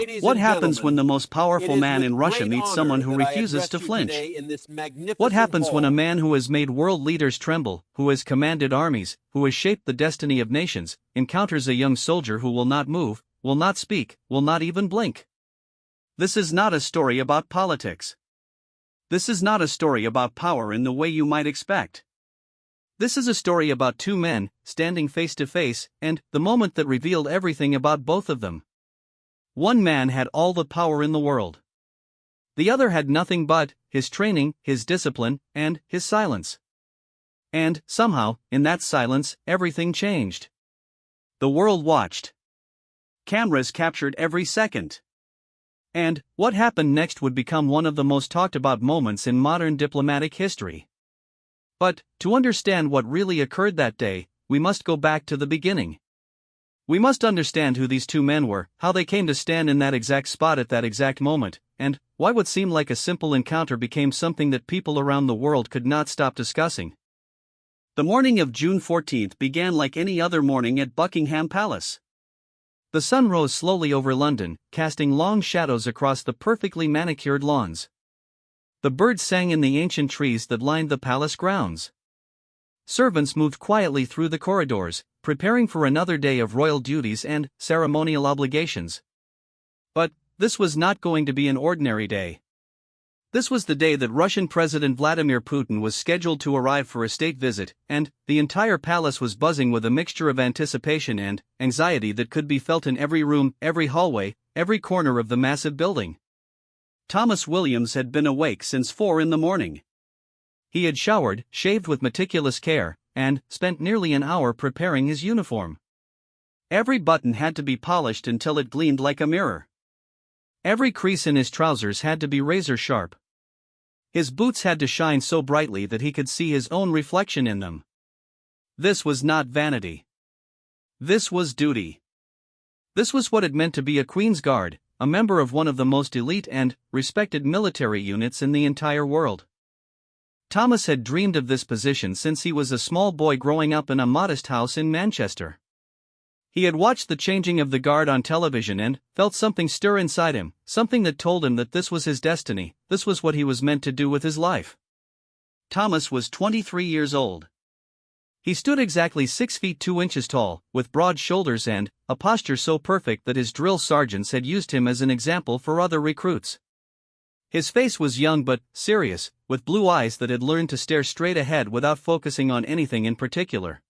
Ladies What and happens when the gentlemen, most it powerful is man with in Russia great meets honor someone who that I refuses address to you flinch? today in this What magnificent happens when a hall. man who has made world leaders tremble, who has commanded armies, who has shaped the destiny of nations, encounters a young soldier who will not move, will not speak, will not even blink? This is not a story about politics. This is not a story about power in the way you might expect. This is a story about two men, standing face to face, and the moment that revealed everything about both of them. One man had all the power in the world. The other had nothing but his training, his discipline, and his silence. And, somehow, in that silence, everything changed. The world watched. Cameras captured every second. And what happened next would become one of the most talked about moments in modern diplomatic history. But, to understand what really occurred that day, we must go back to the beginning. We must understand who these two men were, how they came to stand in that exact spot at that exact moment, and why what seemed like a simple encounter became something that people around the world could not stop discussing. The morning of June 14th began like any other morning at Buckingham Palace. The sun rose slowly over London, casting long shadows across the perfectly manicured lawns. The birds sang in the ancient trees that lined the palace grounds. Servants moved quietly through the corridors, preparing for another day of royal duties and ceremonial obligations. But this was not going to be an ordinary day. This was the day that Russian President Vladimir Putin was scheduled to arrive for a state visit, and the entire palace was buzzing with a mixture of anticipation and anxiety that could be felt in every room, every hallway, every corner of the massive building. Thomas Williams had been awake since 4 a.m. He had showered, shaved with meticulous care, and spent nearly an hour preparing his uniform. Every button had to be polished until it gleamed like a mirror. Every crease in his trousers had to be razor sharp. His boots had to shine so brightly that he could see his own reflection in them. This was not vanity. This was duty. This was what it meant to be a Queen's Guard, a member of one of the most elite and respected military units in the entire world. Thomas had dreamed of this position since he was a small boy growing up in a modest house in Manchester. He had watched the changing of the guard on television and felt something stir inside him, something that told him that this was his destiny, this was what he was meant to do with his life. Thomas was 23 years old. He stood exactly 6 feet 2 inches tall, with broad shoulders and a posture so perfect that his drill sergeants had used him as an example for other recruits. His face was young but serious, with blue eyes that had learned to stare straight ahead without focusing on anything in particular.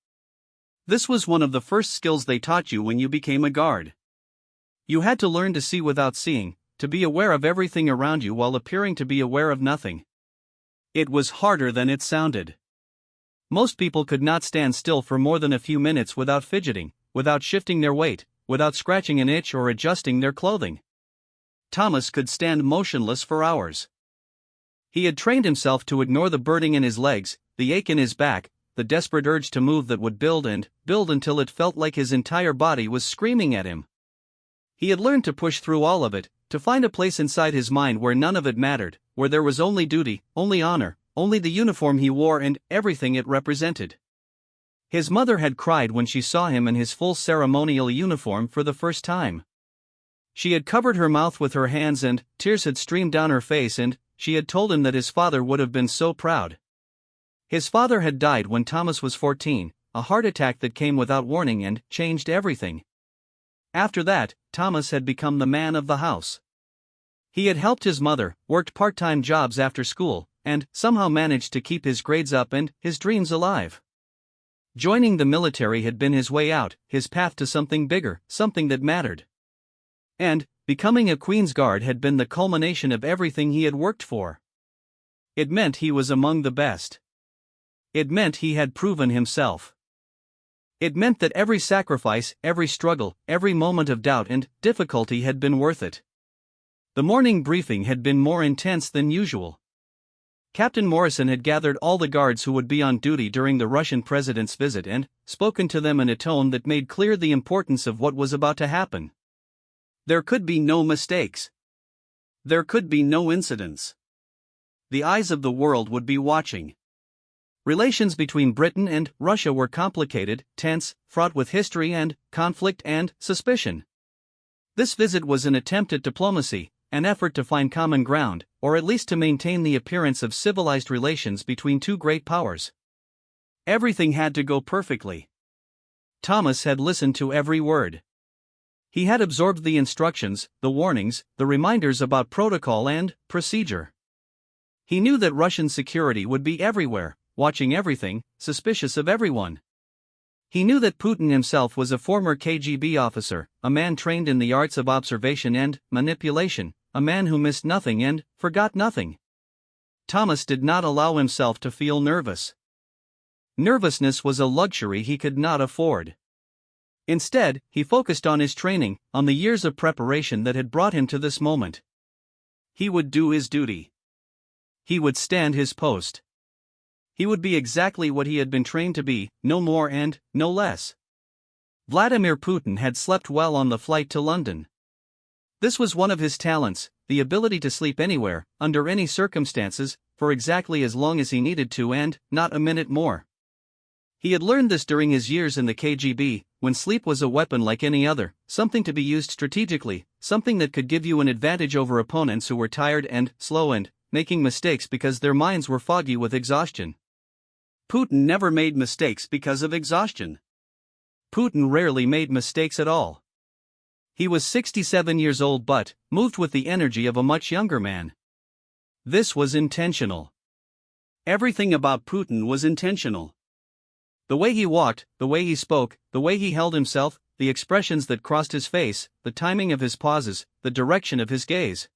This was one of the first skills they taught you when you became a guard. You had to learn to see without seeing, to be aware of everything around you while appearing to be aware of nothing. It was harder than it sounded. Most people could not stand still for more than a few minutes without fidgeting, without shifting their weight, without scratching an itch or adjusting their clothing. Thomas could stand motionless for hours. He had trained himself to ignore the burning in his legs, the ache in his back, the desperate urge to move that would build and build until it felt like his entire body was screaming at him. He had learned to push through all of it, to find a place inside his mind where none of it mattered, where there was only duty, only honor, only the uniform he wore and everything it represented. His mother had cried when she saw him in his full ceremonial uniform for the first time. She had covered her mouth with her hands and tears had streamed down her face, and she had told him that his father would have been so proud. His father had died when Thomas was 14, a heart attack that came without warning and changed everything. After that, Thomas had become the man of the house. He had helped his mother, worked part-time jobs after school, and somehow managed to keep his grades up and his dreams alive. Joining the military had been his way out, his path to something bigger, something that mattered. And becoming a Queen's Guard had been the culmination of everything he had worked for. It meant he was among the best. It meant he had proven himself. It meant that every sacrifice, every struggle, every moment of doubt and difficulty had been worth it. The morning briefing had been more intense than usual. Captain Morrison had gathered all the guards who would be on duty during the Russian president's visit and spoken to them in a tone that made clear the importance of what was about to happen. There could be no mistakes. There could be no incidents. The eyes of the world would be watching. Relations between Britain and Russia were complicated, tense, fraught with history and conflict and suspicion. This visit was an attempt at diplomacy, an effort to find common ground, or at least to maintain the appearance of civilized relations between two great powers. Everything had to go perfectly. Thomas had listened to every word. He had absorbed the instructions, the warnings, the reminders about protocol and procedure. He knew that Russian security would be everywhere, watching everything, suspicious of everyone. He knew that Putin himself was a former KGB officer, a man trained in the arts of observation and manipulation, a man who missed nothing and forgot nothing. Thomas did not allow himself to feel nervous. Nervousness was a luxury he could not afford. Instead, he focused on his training, on the years of preparation that had brought him to this moment. He would do his duty. He would stand his post. He would be exactly what he had been trained to be, no more and no less. Vladimir Putin had slept well on the flight to London. This was one of his talents, the ability to sleep anywhere, under any circumstances, for exactly as long as he needed to and not a minute more. He had learned this during his years in the KGB, when sleep was a weapon like any other, something to be used strategically, something that could give you an advantage over opponents who were tired and slow and making mistakes because their minds were foggy with exhaustion. Putin never made mistakes because of exhaustion. Putin rarely made mistakes at all. He was 67 years old but moved with the energy of a much younger man. This was intentional. Everything about Putin was intentional. The way he walked, the way he spoke, the way he held himself, the expressions that crossed his face, the timing of his pauses, the direction of his gaze.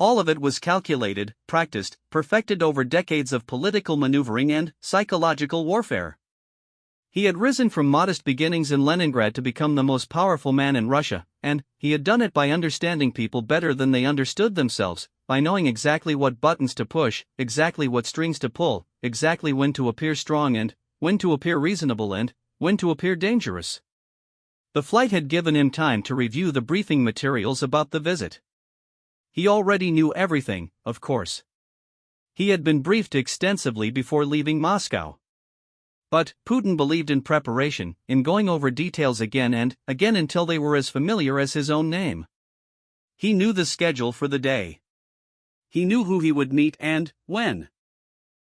All of it was calculated, practiced, perfected over decades of political maneuvering and psychological warfare. He had risen from modest beginnings in Leningrad to become the most powerful man in Russia, and he had done it by understanding people better than they understood themselves, by knowing exactly what buttons to push, exactly what strings to pull, exactly when to appear strong and when to appear reasonable and when to appear dangerous. The flight had given him time to review the briefing materials about the visit. He already knew everything, of course. He had been briefed extensively before leaving Moscow. But Putin believed in preparation, in going over details again and again until they were as familiar as his own name. He knew the schedule for the day. He knew who he would meet and when.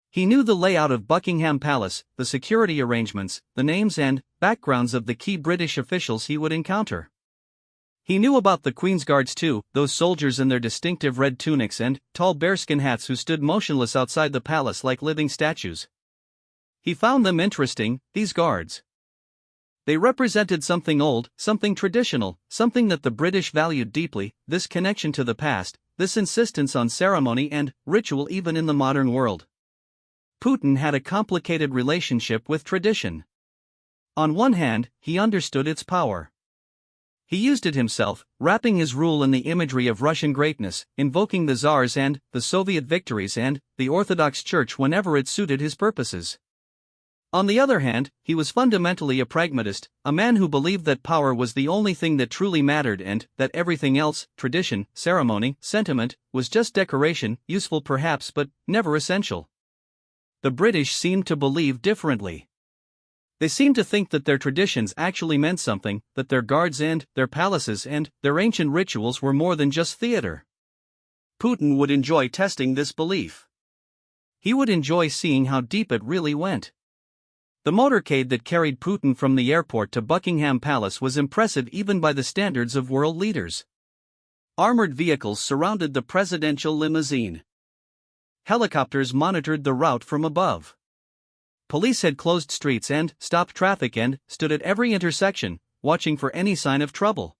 He knew the layout of Buckingham Palace, the security arrangements, the names and backgrounds of the key British officials he would encounter. He knew about the Queen's Guards too, those soldiers in their distinctive red tunics and tall bearskin hats who stood motionless outside the palace like living statues. He found them interesting, these guards. They represented something old, something traditional, something that the British valued deeply, this connection to the past, this insistence on ceremony and ritual even in the modern world. Putin had a complicated relationship with tradition. On one hand, he understood its power. He used it himself, wrapping his rule in the imagery of Russian greatness, invoking the Tsars and the Soviet victories and the Orthodox Church whenever it suited his purposes. On the other hand, he was fundamentally a pragmatist, a man who believed that power was the only thing that truly mattered and that everything else, tradition, ceremony, sentiment, was just decoration, useful perhaps but never essential. The British seemed to believe differently. They seemed to think that their traditions actually meant something, that their guards and their palaces and their ancient rituals were more than just theater. Putin would enjoy testing this belief. He would enjoy seeing how deep it really went. The motorcade that carried Putin from the airport to Buckingham Palace was impressive even by the standards of world leaders. Armored vehicles surrounded the presidential limousine. Helicopters monitored the route from above. Police had closed streets and stopped traffic and stood at every intersection, watching for any sign of trouble.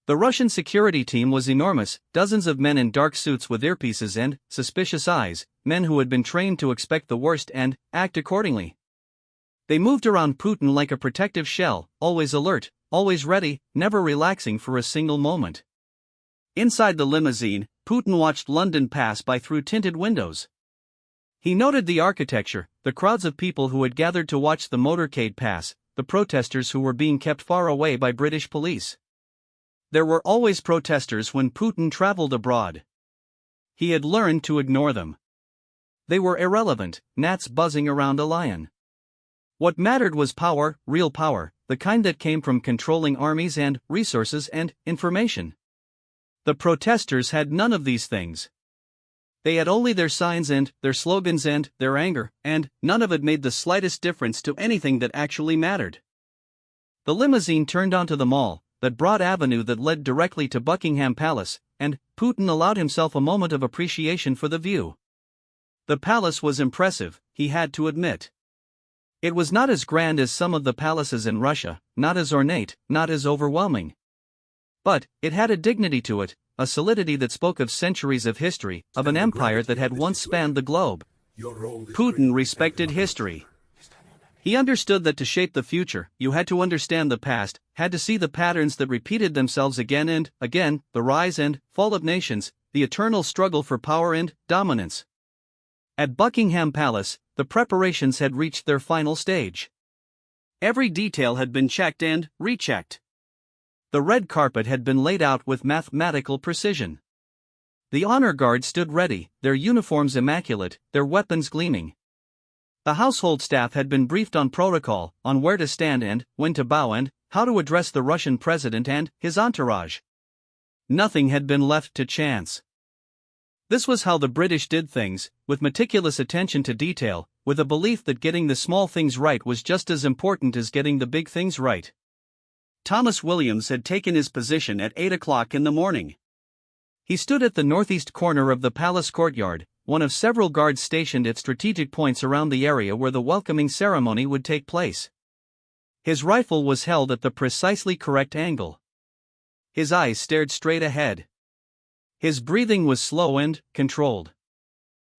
The Russian security team was enormous, dozens of men in dark suits with earpieces and suspicious eyes, men who had been trained to expect the worst and act accordingly. They moved around Putin like a protective shell, always alert, always ready, never relaxing for a single moment. Inside the limousine, Putin watched London pass by through tinted windows. He noted the architecture, the crowds of people who had gathered to watch the motorcade pass, the protesters who were being kept far away by British police. There were always protesters when Putin traveled abroad. He had learned to ignore them. They were irrelevant, gnats buzzing around a lion. What mattered was power, real power, the kind that came from controlling armies and resources and information. The protesters had none of these things. They had only their signs and their slogans and their anger, and none of it made the slightest difference to anything that actually mattered. The limousine turned onto the Mall, that broad avenue that led directly to Buckingham Palace, and Putin allowed himself a moment of appreciation for the view. The palace was impressive, he had to admit. It was not as grand as some of the palaces in Russia, not as ornate, not as overwhelming. But it had a dignity to it, a solidity that spoke of centuries of history, of an empire that had once spanned the globe. Putin respected history. He understood that to shape the future, you had to understand the past, had to see the patterns that repeated themselves again and again, the rise and fall of nations, the eternal struggle for power and dominance. At Buckingham Palace, the preparations had reached their final stage. Every detail had been checked and rechecked. The red carpet had been laid out with mathematical precision. The honor guard stood ready, their uniforms immaculate, their weapons gleaming. The household staff had been briefed on protocol, on where to stand and when to bow and how to address the Russian president and his entourage. Nothing had been left to chance. This was how the British did things, with meticulous attention to detail, with a belief that getting the small things right was just as important as getting the big things right. Thomas Williams had taken his position at 8 o'clock in the morning. He stood at the northeast corner of the palace courtyard, one of several guards stationed at strategic points around the area where the welcoming ceremony would take place. His rifle was held at the precisely correct angle. His eyes stared straight ahead. His breathing was slow and controlled.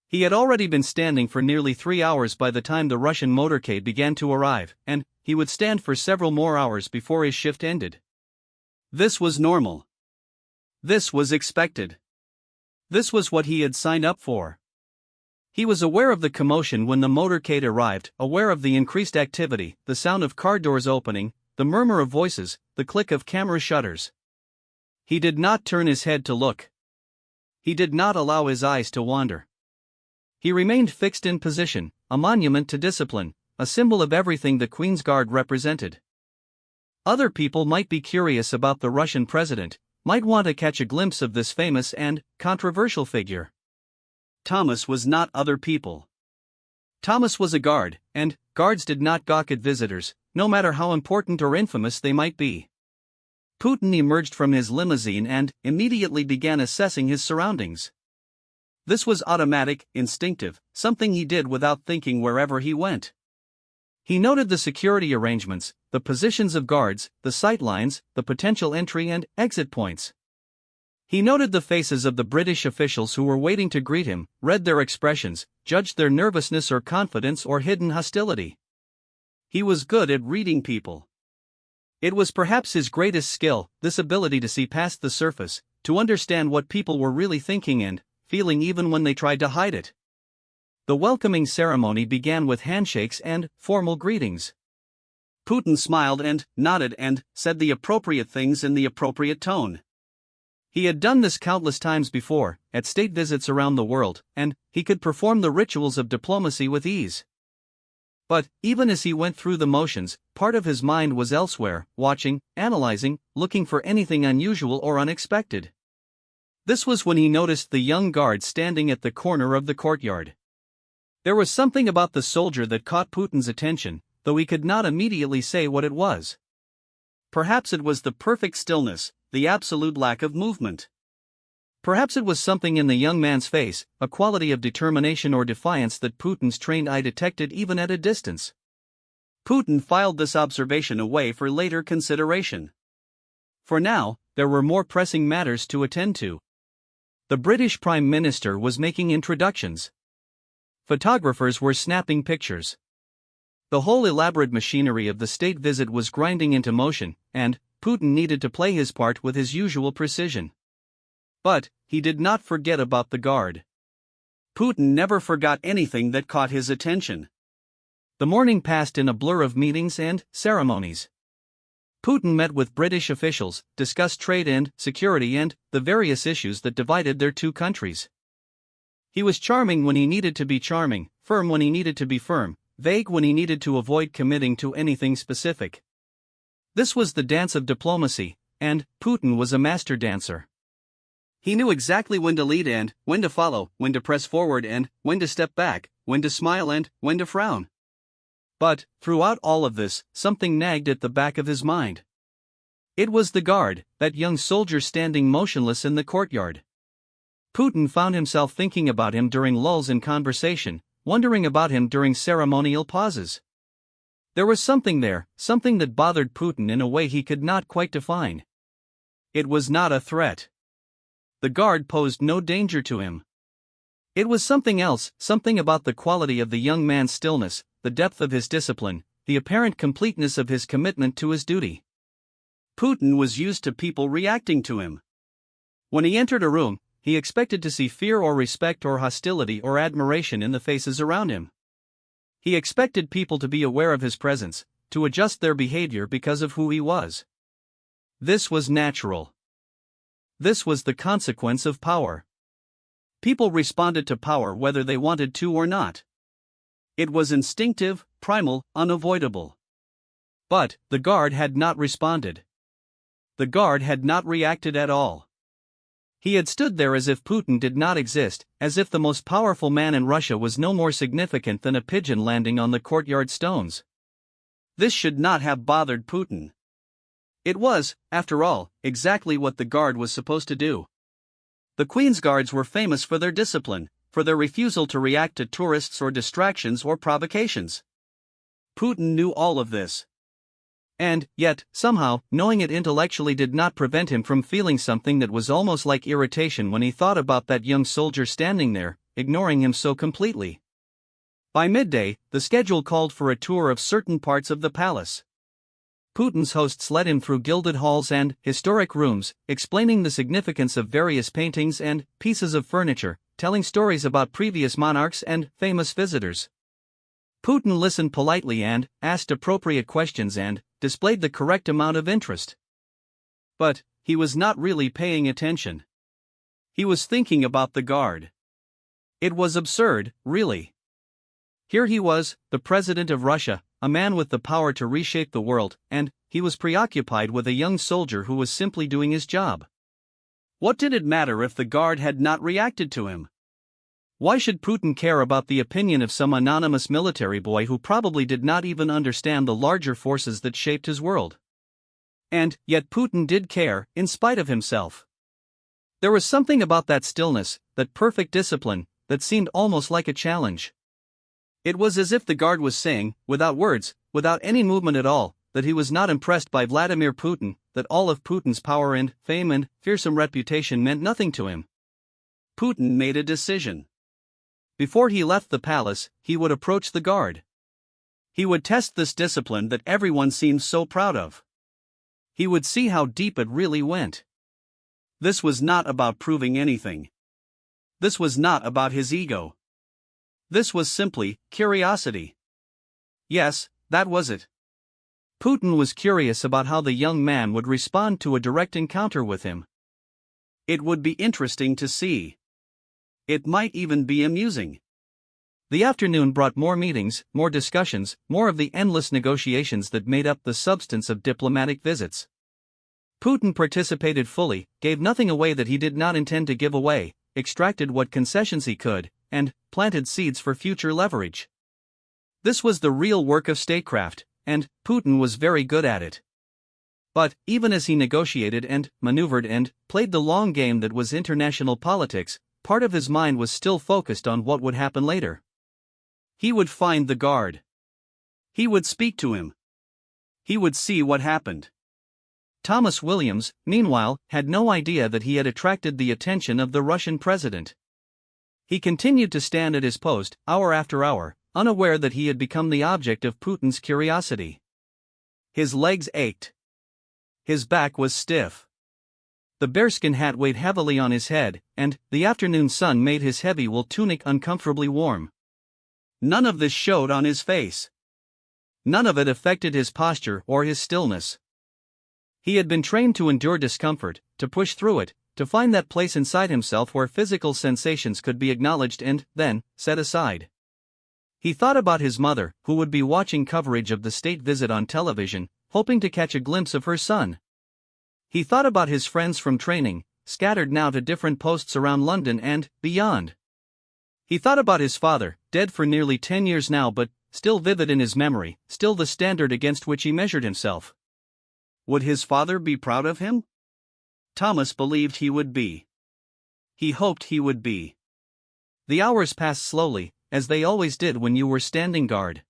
He had already been standing for nearly 3 hours by the time the Russian motorcade began to arrive, and he would stand for several more hours before his shift ended. This was normal. This was expected. This was what he had signed up for. He was aware of the commotion when the motorcade arrived, aware of the increased activity, the sound of car doors opening, the murmur of voices, the click of camera shutters. He did not turn his head to look. He did not allow his eyes to wander. He remained fixed in position, a monument to discipline, a symbol of everything the Queen's Guard represented. Other people might be curious about the Russian president, might want to catch a glimpse of this famous and controversial figure. Thomas was not other people. Thomas was a guard, and guards did not gawk at visitors, no matter how important or infamous they might be. Putin emerged from his limousine and immediately began assessing his surroundings. This was automatic, instinctive, something he did without thinking wherever he went. He noted the security arrangements, the positions of guards, the sight lines, the potential entry and exit points. He noted the faces of the British officials who were waiting to greet him, read their expressions, judged their nervousness or confidence or hidden hostility. He was good at reading people. It was perhaps his greatest skill, this ability to see past the surface, to understand what people were really thinking and feeling even when they tried to hide it. The welcoming ceremony began with handshakes and formal greetings. Putin smiled and nodded and said the appropriate things in the appropriate tone. He had done this countless times before, at state visits around the world, and he could perform the rituals of diplomacy with ease. But, even as he went through the motions, part of his mind was elsewhere, watching, analyzing, looking for anything unusual or unexpected. This was when he noticed the young guard standing at the corner of the courtyard. There was something about the soldier that caught Putin's attention, though he could not immediately say what it was. Perhaps it was the perfect stillness, the absolute lack of movement. Perhaps it was something in the young man's face, a quality of determination or defiance that Putin's trained eye detected even at a distance. Putin filed this observation away for later consideration. For now, there were more pressing matters to attend to. The British Prime Minister was making introductions. Photographers were snapping pictures. The whole elaborate machinery of the state visit was grinding into motion, and Putin needed to play his part with his usual precision. But he did not forget about the guard. Putin never forgot anything that caught his attention. The morning passed in a blur of meetings and ceremonies. Putin met with British officials, discussed trade and security and the various issues that divided their two countries. He was charming when he needed to be charming, firm when he needed to be firm, vague when he needed to avoid committing to anything specific. This was the dance of diplomacy, and Putin was a master dancer. He knew exactly when to lead and when to follow, when to press forward and when to step back, when to smile and when to frown. But, throughout all of this, something nagged at the back of his mind. It was the guard, that young soldier standing motionless in the courtyard. Putin found himself thinking about him during lulls in conversation, wondering about him during ceremonial pauses. There was something there, something that bothered Putin in a way he could not quite define. It was not a threat. The guard posed no danger to him. It was something else, something about the quality of the young man's stillness, the depth of his discipline, the apparent completeness of his commitment to his duty. Putin was used to people reacting to him. When he entered a room, he expected to see fear or respect or hostility or admiration in the faces around him. He expected people to be aware of his presence, to adjust their behavior because of who he was. This was natural. This was the consequence of power. People responded to power whether they wanted to or not. It was instinctive, primal, unavoidable. But the guard had not responded. The guard had not reacted at all. He had stood there as if Putin did not exist, as if the most powerful man in Russia was no more significant than a pigeon landing on the courtyard stones. This should not have bothered Putin. It was, after all, exactly what the guard was supposed to do. The Queen's guards were famous for their discipline, for their refusal to react to tourists or distractions or provocations. Putin knew all of this. And, yet, somehow, knowing it intellectually did not prevent him from feeling something that was almost like irritation when he thought about that young soldier standing there, ignoring him so completely. By midday, the schedule called for a tour of certain parts of the palace. Putin's hosts led him through gilded halls and historic rooms, explaining the significance of various paintings and pieces of furniture, telling stories about previous monarchs and famous visitors. Putin listened politely and asked appropriate questions and displayed the correct amount of interest. But he was not really paying attention. He was thinking about the guard. It was absurd, really. Here he was, the president of Russia, a man with the power to reshape the world, and he was preoccupied with a young soldier who was simply doing his job. What did it matter if the guard had not reacted to him? Why should Putin care about the opinion of some anonymous military boy who probably did not even understand the larger forces that shaped his world? And yet Putin did care, in spite of himself. There was something about that stillness, that perfect discipline, that seemed almost like a challenge. It was as if the guard was saying, without words, without any movement at all, that he was not impressed by Vladimir Putin, that all of Putin's power and fame and fearsome reputation meant nothing to him. Putin made a decision. Before he left the palace, he would approach the guard. He would test this discipline that everyone seemed so proud of. He would see how deep it really went. This was not about proving anything. This was not about his ego. This was simply curiosity. Yes, that was it. Putin was curious about how the young man would respond to a direct encounter with him. It would be interesting to see. It might even be amusing. The afternoon brought more meetings, more discussions, more of the endless negotiations that made up the substance of diplomatic visits. Putin participated fully, gave nothing away that he did not intend to give away, extracted what concessions he could, and planted seeds for future leverage. This was the real work of statecraft, and Putin was very good at it. But, even as he negotiated and maneuvered and played the long game that was international politics, part of his mind was still focused on what would happen later. He would find the guard. He would speak to him. He would see what happened. Thomas Williams, meanwhile, had no idea that he had attracted the attention of the Russian president. He continued to stand at his post, hour after hour, unaware that he had become the object of Putin's curiosity. His legs ached. His back was stiff. The bearskin hat weighed heavily on his head, and the afternoon sun made his heavy wool tunic uncomfortably warm. None of this showed on his face. None of it affected his posture or his stillness. He had been trained to endure discomfort, to push through it, to find that place inside himself where physical sensations could be acknowledged and, then, set aside. He thought about his mother, who would be watching coverage of the state visit on television, hoping to catch a glimpse of her son. He thought about his friends from training, scattered now to different posts around London and beyond. He thought about his father, dead for nearly 10 years now but still vivid in his memory, still the standard against which he measured himself. Would his father be proud of him? Thomas believed he would be. He hoped he would be. The hours passed slowly, as they always did when you were standing guard.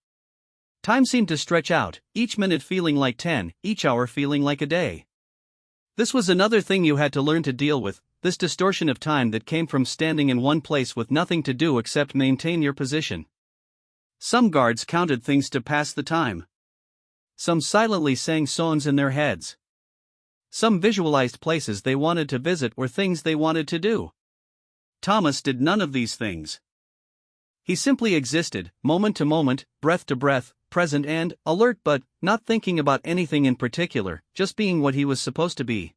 Time seemed to stretch out, each minute feeling like 10, each hour feeling like a day. This was another thing you had to learn to deal with, this distortion of time that came from standing in one place with nothing to do except maintain your position. Some guards counted things to pass the time. Some silently sang songs in their heads. Some visualized places they wanted to visit or things they wanted to do. Thomas did none of these things. He simply existed, moment to moment, breath to breath, present and alert but not thinking about anything in particular, just being what he was supposed to be.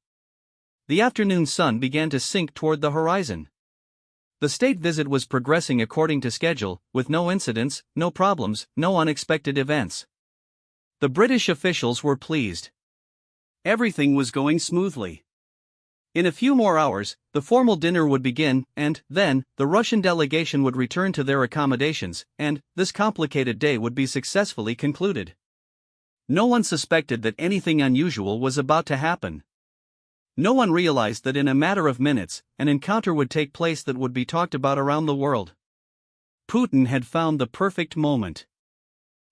The afternoon sun began to sink toward the horizon. The state visit was progressing according to schedule, with no incidents, no problems, no unexpected events. The British officials were pleased. Everything was going smoothly. In a few more hours, the formal dinner would begin, and then, the Russian delegation would return to their accommodations, and this complicated day would be successfully concluded. No one suspected that anything unusual was about to happen. No one realized that in a matter of minutes, an encounter would take place that would be talked about around the world. Putin had found the perfect moment.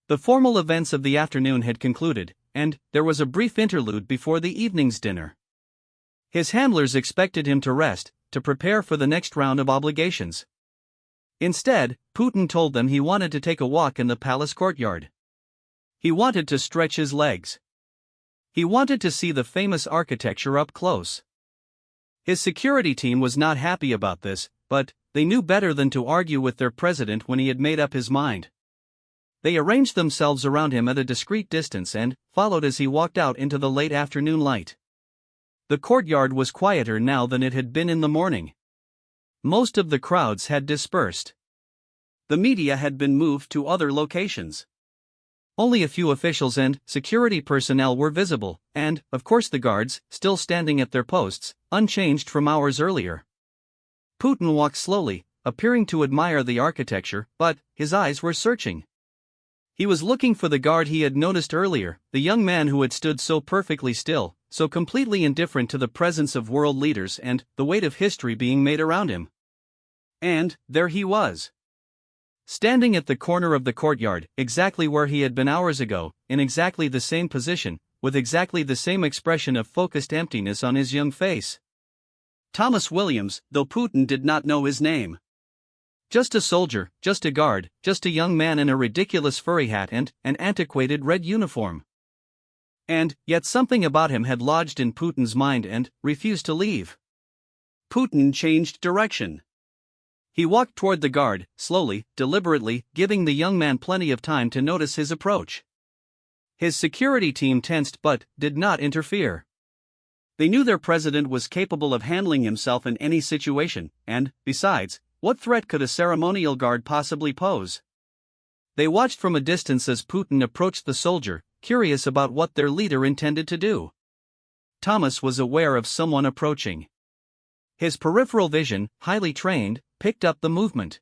The formal events of the afternoon had concluded, and there was a brief interlude before the evening's dinner. His handlers expected him to rest, to prepare for the next round of obligations. Instead, Putin told them he wanted to take a walk in the palace courtyard. He wanted to stretch his legs. He wanted to see the famous architecture up close. His security team was not happy about this, but they knew better than to argue with their president when he had made up his mind. They arranged themselves around him at a discreet distance and followed as he walked out into the late afternoon light. The courtyard was quieter now than it had been in the morning. Most of the crowds had dispersed. The media had been moved to other locations. Only a few officials and security personnel were visible, and, of course, the guards, still standing at their posts, unchanged from hours earlier. Putin walked slowly, appearing to admire the architecture, but his eyes were searching. He was looking for the guard he had noticed earlier, the young man who had stood so perfectly still, so completely indifferent to the presence of world leaders and the weight of history being made around him. And there he was. Standing at the corner of the courtyard, exactly where he had been hours ago, in exactly the same position, with exactly the same expression of focused emptiness on his young face. Thomas Williams, though Putin did not know his name. Just a soldier, just a guard, just a young man in a ridiculous furry hat and an antiquated red uniform. And yet something about him had lodged in Putin's mind and refused to leave. Putin changed direction. He walked toward the guard, slowly, deliberately, giving the young man plenty of time to notice his approach. His security team tensed but did not interfere. They knew their president was capable of handling himself in any situation, and, besides, what threat could a ceremonial guard possibly pose? They watched from a distance as Putin approached the soldier, curious about what their leader intended to do. Thomas was aware of someone approaching. His peripheral vision, highly trained, picked up the movement.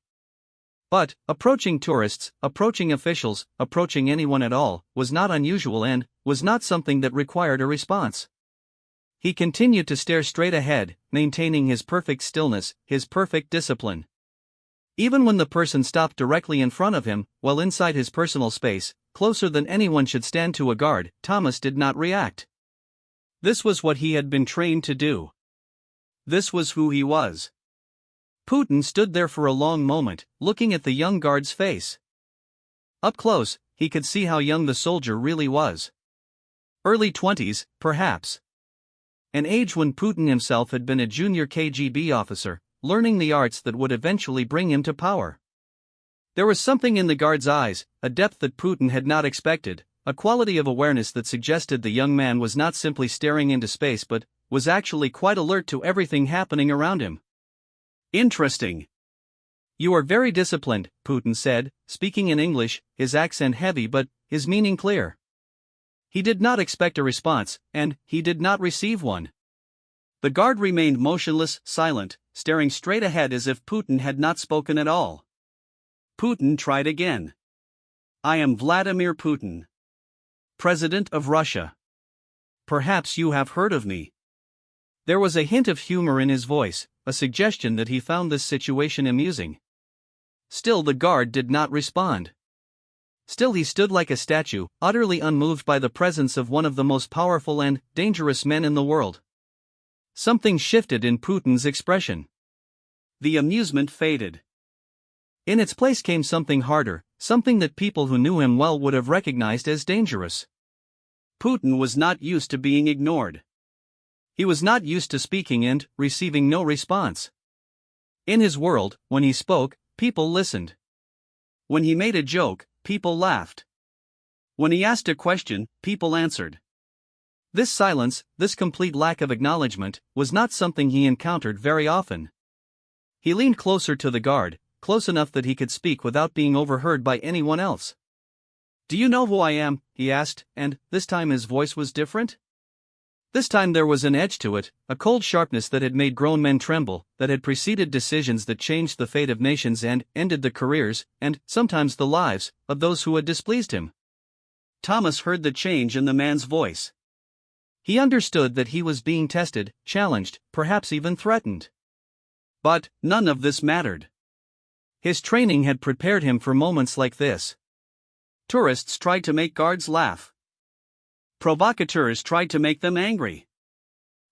But approaching tourists, approaching officials, approaching anyone at all, was not unusual and was not something that required a response. He continued to stare straight ahead, maintaining his perfect stillness, his perfect discipline. Even when the person stopped directly in front of him, well inside his personal space, closer than anyone should stand to a guard, Thomas did not react. This was what he had been trained to do. This was who he was. Putin stood there for a long moment, looking at the young guard's face. Up close, he could see how young the soldier really was. Early 20s, perhaps. An age when Putin himself had been a junior KGB officer, learning the arts that would eventually bring him to power. There was something in the guard's eyes, a depth that Putin had not expected, a quality of awareness that suggested the young man was not simply staring into space but was actually quite alert to everything happening around him. Interesting. You are very disciplined, Putin said, speaking in English, his accent heavy but his meaning clear. He did not expect a response, and he did not receive one. The guard remained motionless, silent, staring straight ahead as if Putin had not spoken at all. Putin tried again. I am Vladimir Putin, President of Russia. Perhaps you have heard of me. There was a hint of humor in his voice, a suggestion that he found this situation amusing. Still the guard did not respond. Still he stood like a statue, utterly unmoved by the presence of one of the most powerful and dangerous men in the world. Something shifted in Putin's expression. The amusement faded. In its place came something harder, something that people who knew him well would have recognized as dangerous. Putin was not used to being ignored. He was not used to speaking and receiving no response. In his world, when he spoke, people listened. When he made a joke, people laughed. When he asked a question, people answered. This silence, this complete lack of acknowledgement, was not something he encountered very often. He leaned closer to the guard, close enough that he could speak without being overheard by anyone else. Do you know who I am? He asked, and this time his voice was different. This time there was an edge to it, a cold sharpness that had made grown men tremble, that had preceded decisions that changed the fate of nations and ended the careers, and sometimes the lives, of those who had displeased him. Thomas heard the change in the man's voice. He understood that he was being tested, challenged, perhaps even threatened. But none of this mattered. His training had prepared him for moments like this. Tourists tried to make guards laugh. Provocateurs tried to make them angry.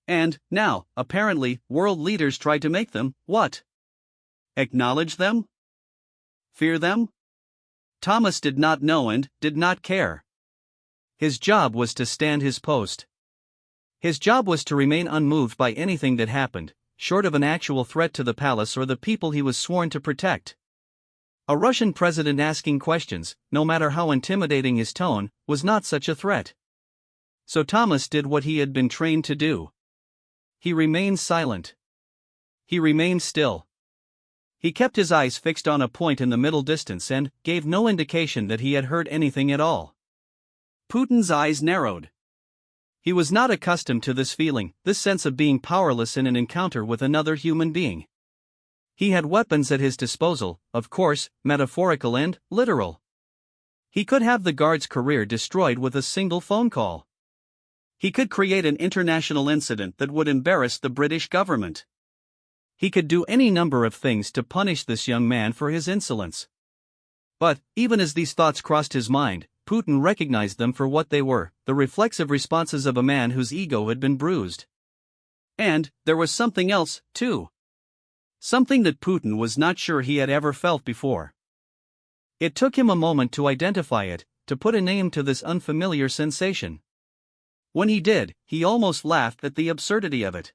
And, now, apparently, world leaders tried to make them, what? Acknowledge them? Fear them? Thomas did not know and did not care. His job was to stand his post. His job was to remain unmoved by anything that happened, short of an actual threat to the palace or the people he was sworn to protect. A Russian president asking questions, no matter how intimidating his tone, was not such a threat. So Thomas did what he had been trained to do. He remained silent. He remained still. He kept his eyes fixed on a point in the middle distance and gave no indication that he had heard anything at all. Putin's eyes narrowed. He was not accustomed to this feeling, this sense of being powerless in an encounter with another human being. He had weapons at his disposal, of course, metaphorical and literal. He could have the guard's career destroyed with a single phone call. He could create an international incident that would embarrass the British government. He could do any number of things to punish this young man for his insolence. But, even as these thoughts crossed his mind, Putin recognized them for what they were, the reflexive responses of a man whose ego had been bruised. And, there was something else, too. Something that Putin was not sure he had ever felt before. It took him a moment to identify it, to put a name to this unfamiliar sensation. When he did, he almost laughed at the absurdity of it.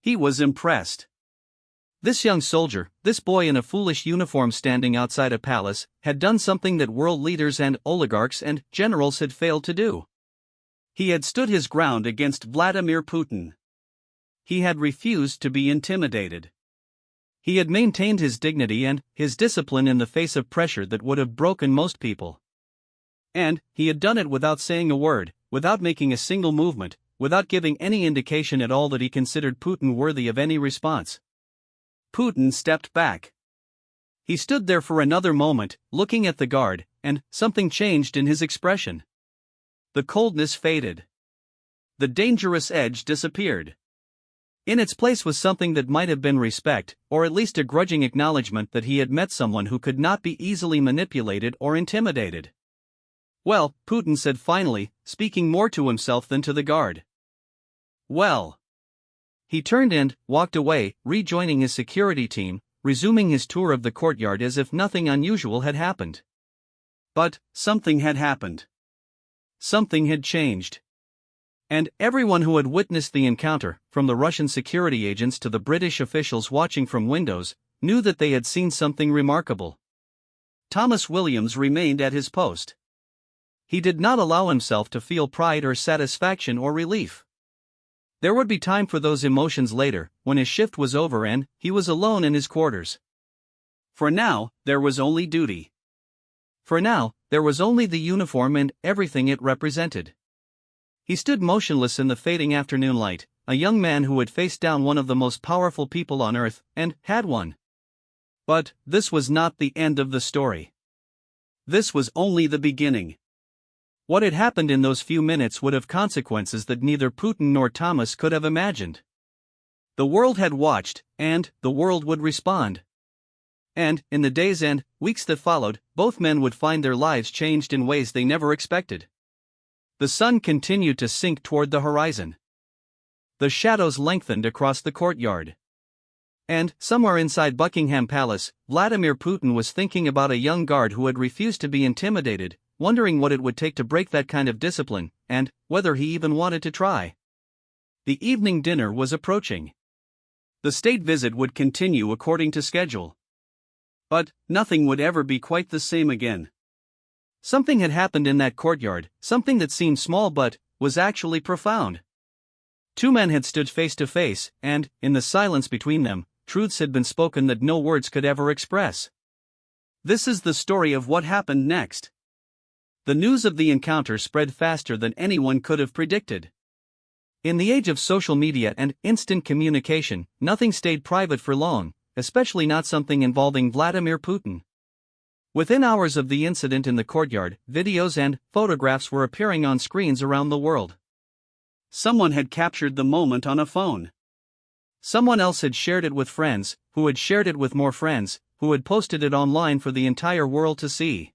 He was impressed. This young soldier, this boy in a foolish uniform standing outside a palace, had done something that world leaders and oligarchs and generals had failed to do. He had stood his ground against Vladimir Putin. He had refused to be intimidated. He had maintained his dignity and his discipline in the face of pressure that would have broken most people. And he had done it without saying a word, without making a single movement, without giving any indication at all that he considered Putin worthy of any response. Putin stepped back. He stood there for another moment, looking at the guard, and something changed in his expression. The coldness faded. The dangerous edge disappeared. In its place was something that might have been respect, or at least a grudging acknowledgement that he had met someone who could not be easily manipulated or intimidated. Well, Putin said finally, speaking more to himself than to the guard. Well. He turned and walked away, rejoining his security team, resuming his tour of the courtyard as if nothing unusual had happened. But something had happened. Something had changed. And everyone who had witnessed the encounter, from the Russian security agents to the British officials watching from windows, knew that they had seen something remarkable. Thomas Williams remained at his post. He did not allow himself to feel pride or satisfaction or relief. There would be time for those emotions later, when his shift was over and he was alone in his quarters. For now, there was only duty. For now, there was only the uniform and everything it represented. He stood motionless in the fading afternoon light, a young man who had faced down one of the most powerful people on earth, and had won. But this was not the end of the story. This was only the beginning. What had happened in those few minutes would have consequences that neither Putin nor Thomas could have imagined. The world had watched, and the world would respond. And, in the days and weeks that followed, both men would find their lives changed in ways they never expected. The sun continued to sink toward the horizon. The shadows lengthened across the courtyard. And, somewhere inside Buckingham Palace, Vladimir Putin was thinking about a young guard who had refused to be intimidated, wondering what it would take to break that kind of discipline, and whether he even wanted to try. The evening dinner was approaching. The state visit would continue according to schedule. But nothing would ever be quite the same again. Something had happened in that courtyard, something that seemed small but was actually profound. Two men had stood face to face, and, in the silence between them, truths had been spoken that no words could ever express. This is the story of what happened next. The news of the encounter spread faster than anyone could have predicted. In the age of social media and instant communication, nothing stayed private for long, especially not something involving Vladimir Putin. Within hours of the incident in the courtyard, videos and photographs were appearing on screens around the world. Someone had captured the moment on a phone. Someone else had shared it with friends, who had shared it with more friends, who had posted it online for the entire world to see.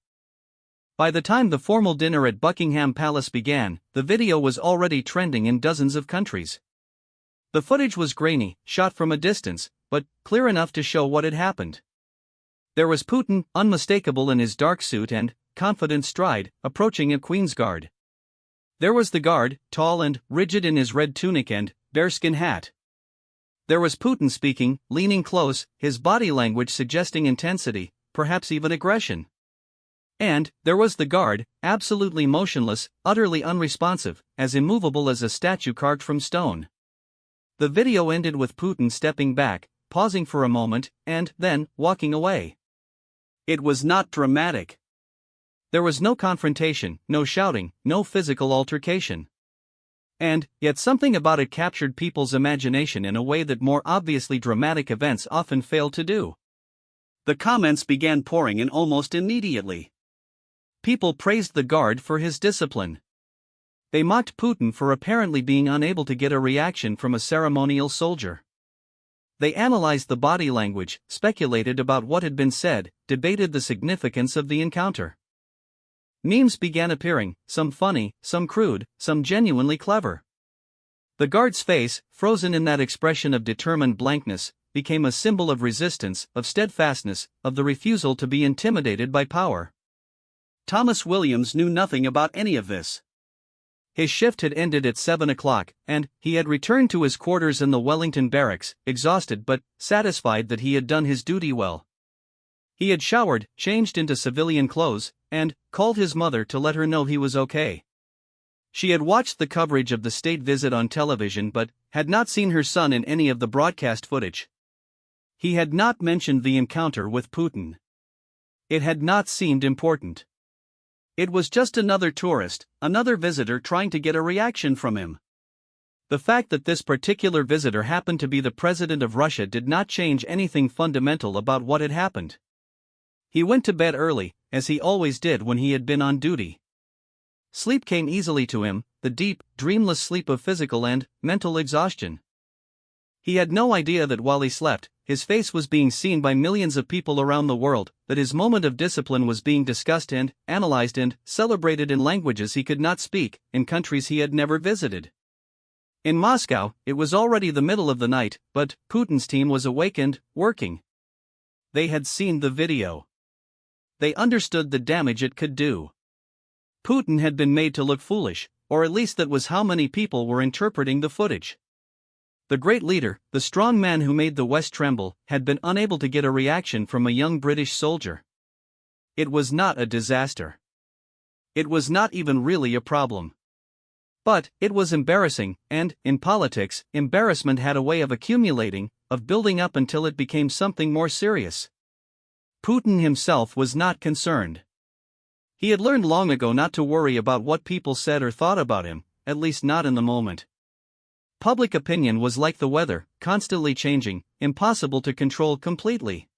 By the time the formal dinner at Buckingham Palace began, the video was already trending in dozens of countries. The footage was grainy, shot from a distance, but clear enough to show what had happened. There was Putin, unmistakable in his dark suit and confident stride, approaching a Queen's Guard. There was the guard, tall and rigid in his red tunic and bearskin hat. There was Putin speaking, leaning close, his body language suggesting intensity, perhaps even aggression. And there was the guard, absolutely motionless, utterly unresponsive, as immovable as a statue carved from stone. The video ended with Putin stepping back, pausing for a moment, and then walking away. It was not dramatic. There was no confrontation, no shouting, no physical altercation. And yet something about it captured people's imagination in a way that more obviously dramatic events often fail to do. The comments began pouring in almost immediately. People praised the guard for his discipline. They mocked Putin for apparently being unable to get a reaction from a ceremonial soldier. They analyzed the body language, speculated about what had been said, debated the significance of the encounter. Memes began appearing, some funny, some crude, some genuinely clever. The guard's face, frozen in that expression of determined blankness, became a symbol of resistance, of steadfastness, of the refusal to be intimidated by power. Thomas Williams knew nothing about any of this. His shift had ended at 7 o'clock, and he had returned to his quarters in the Wellington barracks, exhausted but satisfied that he had done his duty well. He had showered, changed into civilian clothes, and called his mother to let her know he was okay. She had watched the coverage of the state visit on television but had not seen her son in any of the broadcast footage. He had not mentioned the encounter with Putin. It had not seemed important. It was just another tourist, another visitor trying to get a reaction from him. The fact that this particular visitor happened to be the president of Russia did not change anything fundamental about what had happened. He went to bed early, as he always did when he had been on duty. Sleep came easily to him, the deep, dreamless sleep of physical and mental exhaustion. He had no idea that while he slept, his face was being seen by millions of people around the world, that his moment of discipline was being discussed and analyzed and celebrated in languages he could not speak, in countries he had never visited. In Moscow, it was already the middle of the night, but Putin's team was awake and working. They had seen the video. They understood the damage it could do. Putin had been made to look foolish, or at least that was how many people were interpreting the footage. The great leader, the strong man who made the West tremble, had been unable to get a reaction from a young British soldier. It was not a disaster. It was not even really a problem. But it was embarrassing, and, in politics, embarrassment had a way of accumulating, of building up until it became something more serious. Putin himself was not concerned. He had learned long ago not to worry about what people said or thought about him, at least not in the moment. Public opinion was like the weather, constantly changing, impossible to control completely.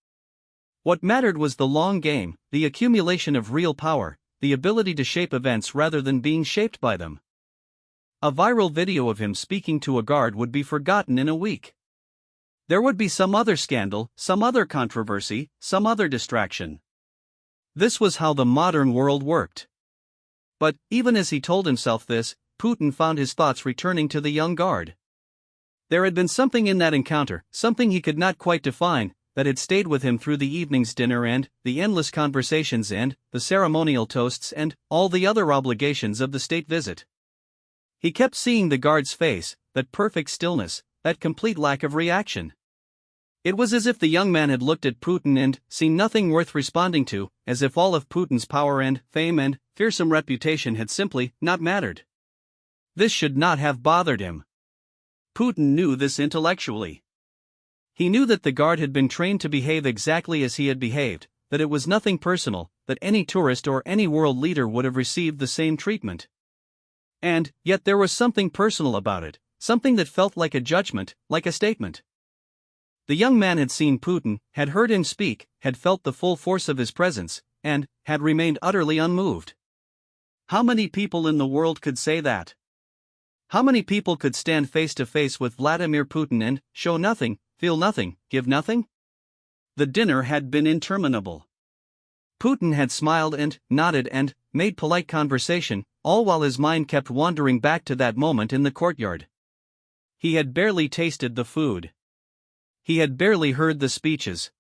What mattered was the long game, the accumulation of real power, the ability to shape events rather than being shaped by them. A viral video of him speaking to a guard would be forgotten in a week. There would be some other scandal, some other controversy, some other distraction. This was how the modern world worked. But, even as he told himself this, Putin found his thoughts returning to the young guard. There had been something in that encounter, something he could not quite define, that had stayed with him through the evening's dinner and the endless conversations and the ceremonial toasts and all the other obligations of the state visit. He kept seeing the guard's face, that perfect stillness, that complete lack of reaction. It was as if the young man had looked at Putin and seen nothing worth responding to, as if all of Putin's power and fame and fearsome reputation had simply not mattered. This should not have bothered him. Putin knew this intellectually. He knew that the guard had been trained to behave exactly as he had behaved, that it was nothing personal, that any tourist or any world leader would have received the same treatment. And, yet there was something personal about it, something that felt like a judgment, like a statement. The young man had seen Putin, had heard him speak, had felt the full force of his presence, and had remained utterly unmoved. How many people in the world could say that? How many people could stand face to face with Vladimir Putin and show nothing, feel nothing, give nothing? The dinner had been interminable. Putin had smiled and nodded and made polite conversation, all while his mind kept wandering back to that moment in the courtyard. He had barely tasted the food. He had barely heard the speeches.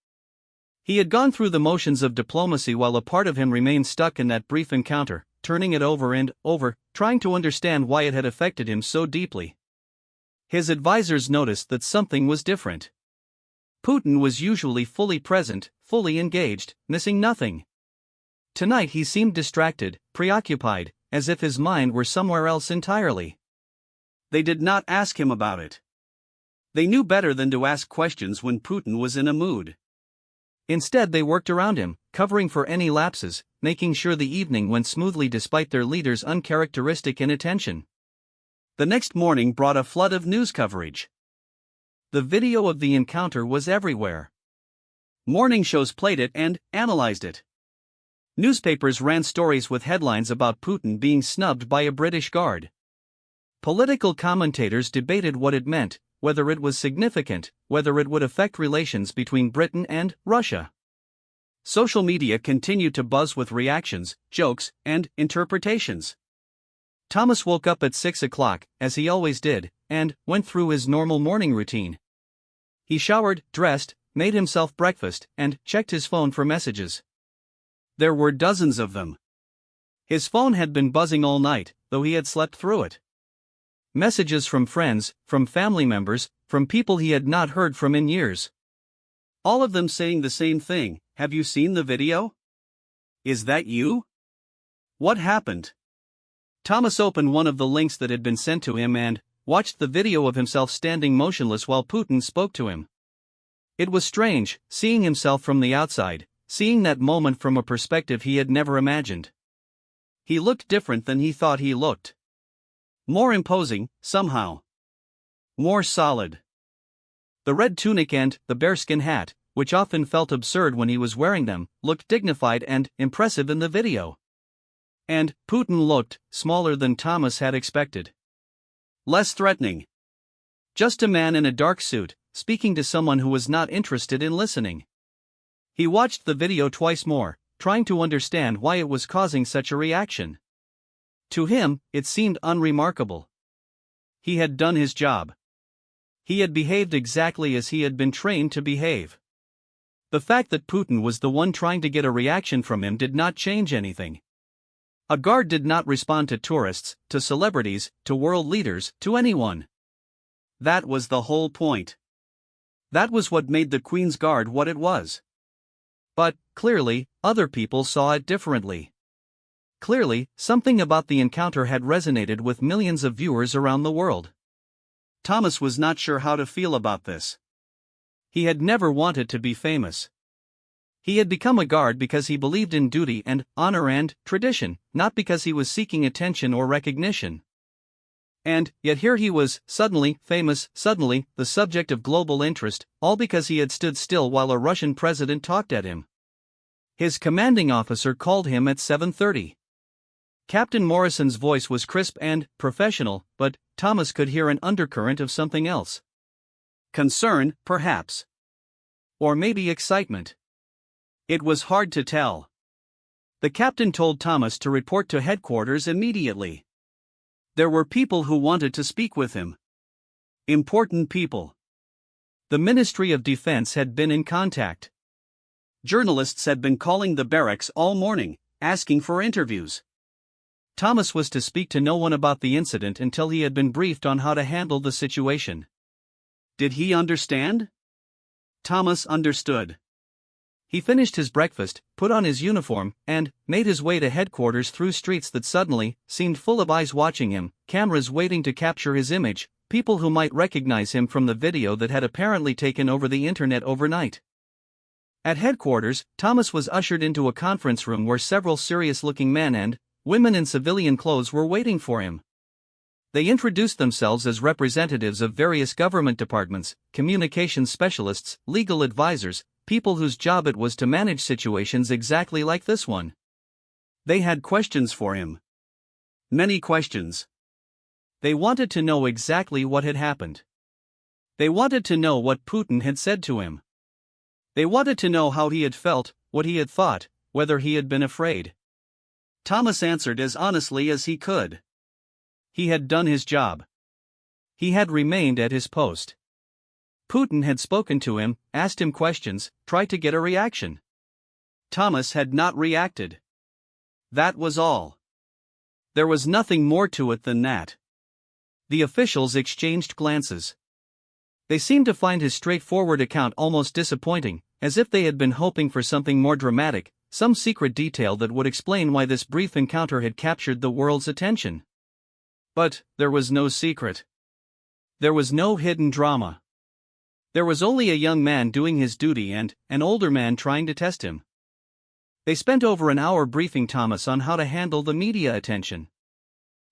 He had gone through the motions of diplomacy while a part of him remained stuck in that brief encounter, turning it over and over, trying to understand why it had affected him so deeply. His advisors noticed that something was different. Putin was usually fully present, fully engaged, missing nothing. Tonight he seemed distracted, preoccupied, as if his mind were somewhere else entirely. They did not ask him about it. They knew better than to ask questions when Putin was in a mood. Instead they worked around him, covering for any lapses, making sure the evening went smoothly despite their leader's uncharacteristic inattention. The next morning brought a flood of news coverage. The video of the encounter was everywhere. Morning shows played it and analyzed it. Newspapers ran stories with headlines about Putin being snubbed by a British guard. Political commentators debated what it meant, whether it was significant, whether it would affect relations between Britain and Russia. Social media continued to buzz with reactions, jokes, and interpretations. Thomas woke up at 6 o'clock, as he always did, and went through his normal morning routine. He showered, dressed, made himself breakfast, and checked his phone for messages. There were dozens of them. His phone had been buzzing all night, though he had slept through it. Messages from friends, from family members, from people he had not heard from in years. All of them saying the same thing: "Have you seen the video? Is that you? What happened?" Thomas opened one of the links that had been sent to him and watched the video of himself standing motionless while Putin spoke to him. It was strange, seeing himself from the outside, seeing that moment from a perspective he had never imagined. He looked different than he thought he looked. More imposing, somehow. More solid. The red tunic and the bearskin hat, which often felt absurd when he was wearing them, looked dignified and impressive in the video. And Putin looked smaller than Thomas had expected. Less threatening. Just a man in a dark suit, speaking to someone who was not interested in listening. He watched the video twice more, trying to understand why it was causing such a reaction. To him, it seemed unremarkable. He had done his job. He had behaved exactly as he had been trained to behave. The fact that Putin was the one trying to get a reaction from him did not change anything. A guard did not respond to tourists, to celebrities, to world leaders, to anyone. That was the whole point. That was what made the Queen's Guard what it was. But, clearly, other people saw it differently. Clearly, something about the encounter had resonated with millions of viewers around the world. Thomas was not sure how to feel about this. He had never wanted to be famous. He had become a guard because he believed in duty and honor and tradition, not because he was seeking attention or recognition. And yet here he was, suddenly famous, suddenly the subject of global interest, all because he had stood still while a Russian president talked at him. His commanding officer called him at 7:30. Captain Morrison's voice was crisp and professional, but Thomas could hear an undercurrent of something else. Concern, perhaps. Or maybe excitement. It was hard to tell. The captain told Thomas to report to headquarters immediately. There were people who wanted to speak with him. Important people. The Ministry of Defense had been in contact. Journalists had been calling the barracks all morning, asking for interviews. Thomas was to speak to no one about the incident until he had been briefed on how to handle the situation. Did he understand? Thomas understood. He finished his breakfast, put on his uniform, and made his way to headquarters through streets that suddenly seemed full of eyes watching him, cameras waiting to capture his image, people who might recognize him from the video that had apparently taken over the internet overnight. At headquarters, Thomas was ushered into a conference room where several serious-looking men and women in civilian clothes were waiting for him. They introduced themselves as representatives of various government departments, communications specialists, legal advisors, people whose job it was to manage situations exactly like this one. They had questions for him. Many questions. They wanted to know exactly what had happened. They wanted to know what Putin had said to him. They wanted to know how he had felt, what he had thought, whether he had been afraid. Thomas answered as honestly as he could. He had done his job. He had remained at his post. Putin had spoken to him, asked him questions, tried to get a reaction. Thomas had not reacted. That was all. There was nothing more to it than that. The officials exchanged glances. They seemed to find his straightforward account almost disappointing, as if they had been hoping for something more dramatic, some secret detail that would explain why this brief encounter had captured the world's attention. But there was no secret. There was no hidden drama. There was only a young man doing his duty and an older man trying to test him. They spent over an hour briefing Thomas on how to handle the media attention.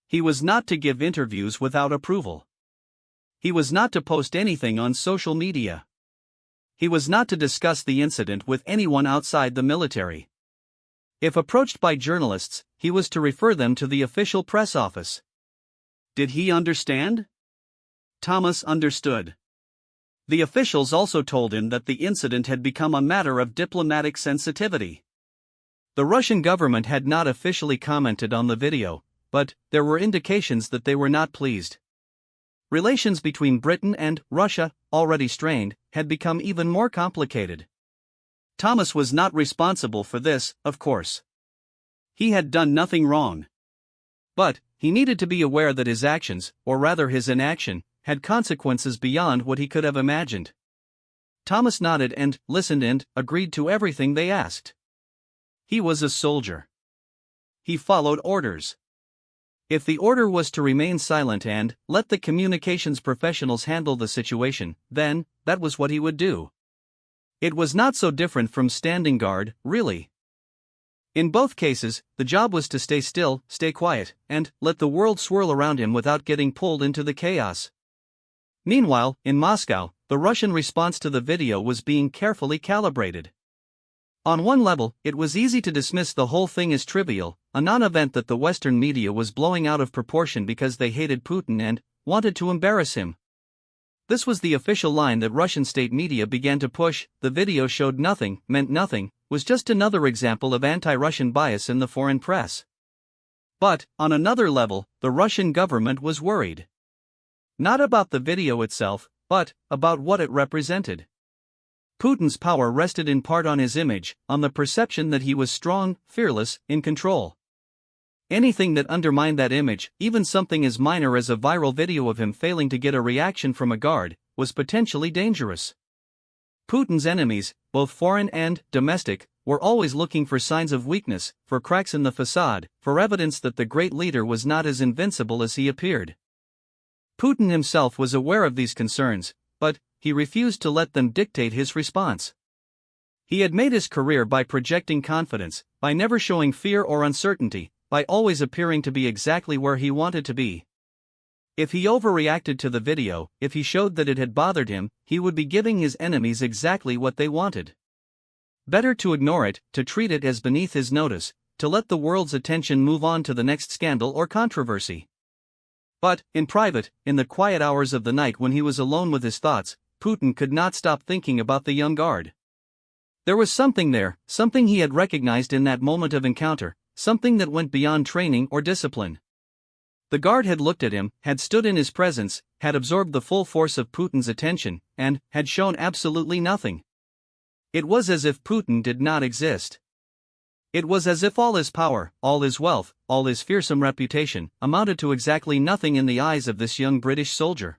He was not to give interviews without approval. He was not to post anything on social media. He was not to discuss the incident with anyone outside the military. If approached by journalists, he was to refer them to the official press office. Did he understand? Thomas understood. The officials also told him that the incident had become a matter of diplomatic sensitivity. The Russian government had not officially commented on the video, but there were indications that they were not pleased. Relations between Britain and Russia, already strained, had become even more complicated. Thomas was not responsible for this, of course. He had done nothing wrong. But he needed to be aware that his actions, or rather his inaction, had consequences beyond what he could have imagined. Thomas nodded and listened and agreed to everything they asked. He was a soldier. He followed orders. If the order was to remain silent and let the communications professionals handle the situation, then that was what he would do. It was not so different from standing guard, really. In both cases, the job was to stay still, stay quiet, and let the world swirl around him without getting pulled into the chaos. Meanwhile, in Moscow, the Russian response to the video was being carefully calibrated. On one level, it was easy to dismiss the whole thing as trivial, a non-event that the Western media was blowing out of proportion because they hated Putin and wanted to embarrass him. This was the official line that Russian state media began to push. The video showed nothing, meant nothing, was just another example of anti-Russian bias in the foreign press. But, on another level, the Russian government was worried. Not about the video itself, but about what it represented. Putin's power rested in part on his image, on the perception that he was strong, fearless, in control. Anything that undermined that image, even something as minor as a viral video of him failing to get a reaction from a guard, was potentially dangerous. Putin's enemies, both foreign and domestic, were always looking for signs of weakness, for cracks in the facade, for evidence that the great leader was not as invincible as he appeared. Putin himself was aware of these concerns, but he refused to let them dictate his response. He had made his career by projecting confidence, by never showing fear or uncertainty, by always appearing to be exactly where he wanted to be. If he overreacted to the video, if he showed that it had bothered him, he would be giving his enemies exactly what they wanted. Better to ignore it, to treat it as beneath his notice, to let the world's attention move on to the next scandal or controversy. But, in private, in the quiet hours of the night when he was alone with his thoughts, Putin could not stop thinking about the young guard. There was something there, something he had recognized in that moment of encounter, something that went beyond training or discipline. The guard had looked at him, had stood in his presence, had absorbed the full force of Putin's attention, and had shown absolutely nothing. It was as if Putin did not exist. It was as if all his power, all his wealth, all his fearsome reputation, amounted to exactly nothing in the eyes of this young British soldier.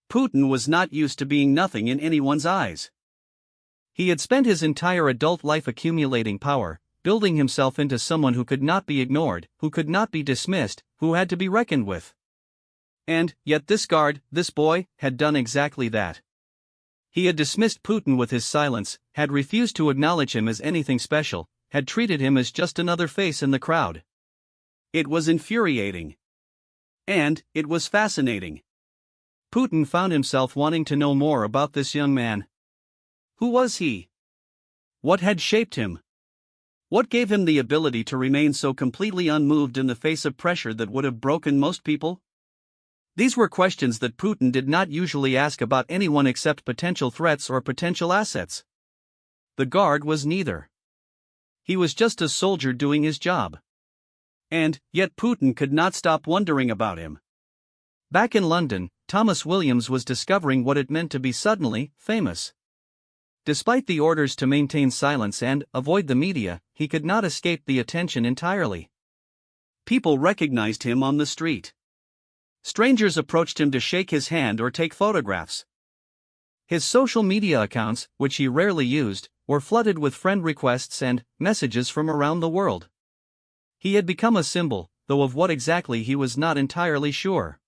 Putin was not used to being nothing in anyone's eyes. He had spent his entire adult life accumulating power, building himself into someone who could not be ignored, who could not be dismissed, who had to be reckoned with. And, yet this guard, this boy, had done exactly that. He had dismissed Putin with his silence, had refused to acknowledge him as anything special, had treated him as just another face in the crowd. It was infuriating. And, it was fascinating. Putin found himself wanting to know more about this young man. Who was he? What had shaped him? What gave him the ability to remain so completely unmoved in the face of pressure that would have broken most people? These were questions that Putin did not usually ask about anyone except potential threats or potential assets. The guard was neither. He was just a soldier doing his job. And, yet Putin could not stop wondering about him. Back in London, Thomas Williams was discovering what it meant to be suddenly famous. Despite the orders to maintain silence and avoid the media, he could not escape the attention entirely. People recognized him on the street. Strangers approached him to shake his hand or take photographs. His social media accounts, which he rarely used, were flooded with friend requests and messages from around the world. He had become a symbol, though of what exactly he was not entirely sure.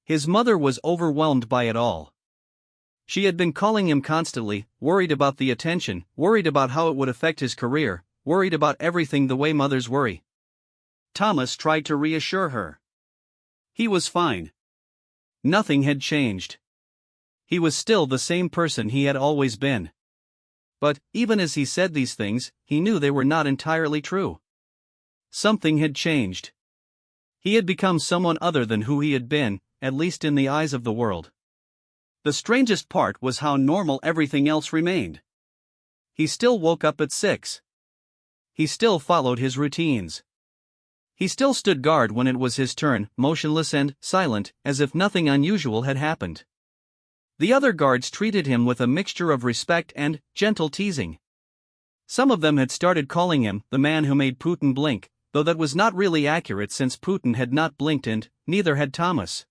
His mother was overwhelmed by it all. She had been calling him constantly, worried about the attention, worried about how it would affect his career, worried about everything the way mothers worry. Thomas tried to reassure her. He was fine. Nothing had changed. He was still the same person he had always been. But, even as he said these things, he knew they were not entirely true. Something had changed. He had become someone other than who he had been, at least in the eyes of the world. The strangest part was how normal everything else remained. He still woke up at 6. He still followed his routines. He still stood guard when it was his turn, motionless and silent, as if nothing unusual had happened. The other guards treated him with a mixture of respect and gentle teasing. Some of them had started calling him the man who made Putin blink, though that was not really accurate since Putin had not blinked and neither had Thomas.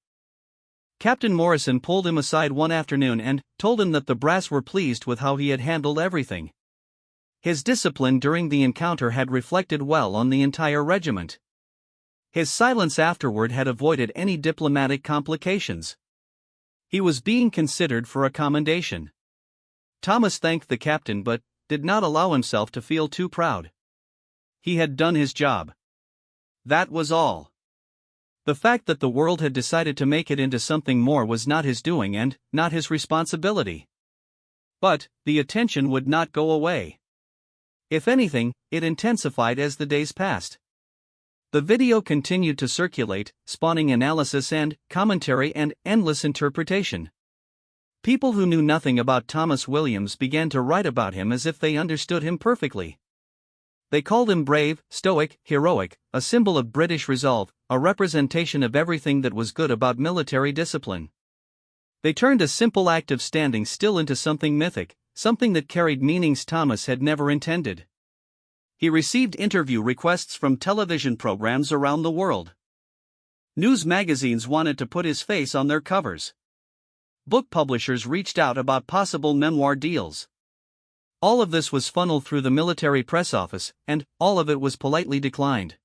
Captain Morrison pulled him aside one afternoon and told him that the brass were pleased with how he had handled everything. His discipline during the encounter had reflected well on the entire regiment. His silence afterward had avoided any diplomatic complications. He was being considered for a commendation. Thomas thanked the captain but did not allow himself to feel too proud. He had done his job. That was all. The fact that the world had decided to make it into something more was not his doing and not his responsibility. But the attention would not go away. If anything, it intensified as the days passed. The video continued to circulate, spawning analysis and commentary and endless interpretation. People who knew nothing about Thomas Williams began to write about him as if they understood him perfectly. They called him brave, stoic, heroic, a symbol of British resolve, a representation of everything that was good about military discipline. They turned a simple act of standing still into something mythic, something that carried meanings Thomas had never intended. He received interview requests from television programs around the world. News magazines wanted to put his face on their covers. Book publishers reached out about possible memoir deals. All of this was funneled through the military press office, and all of it was politely declined.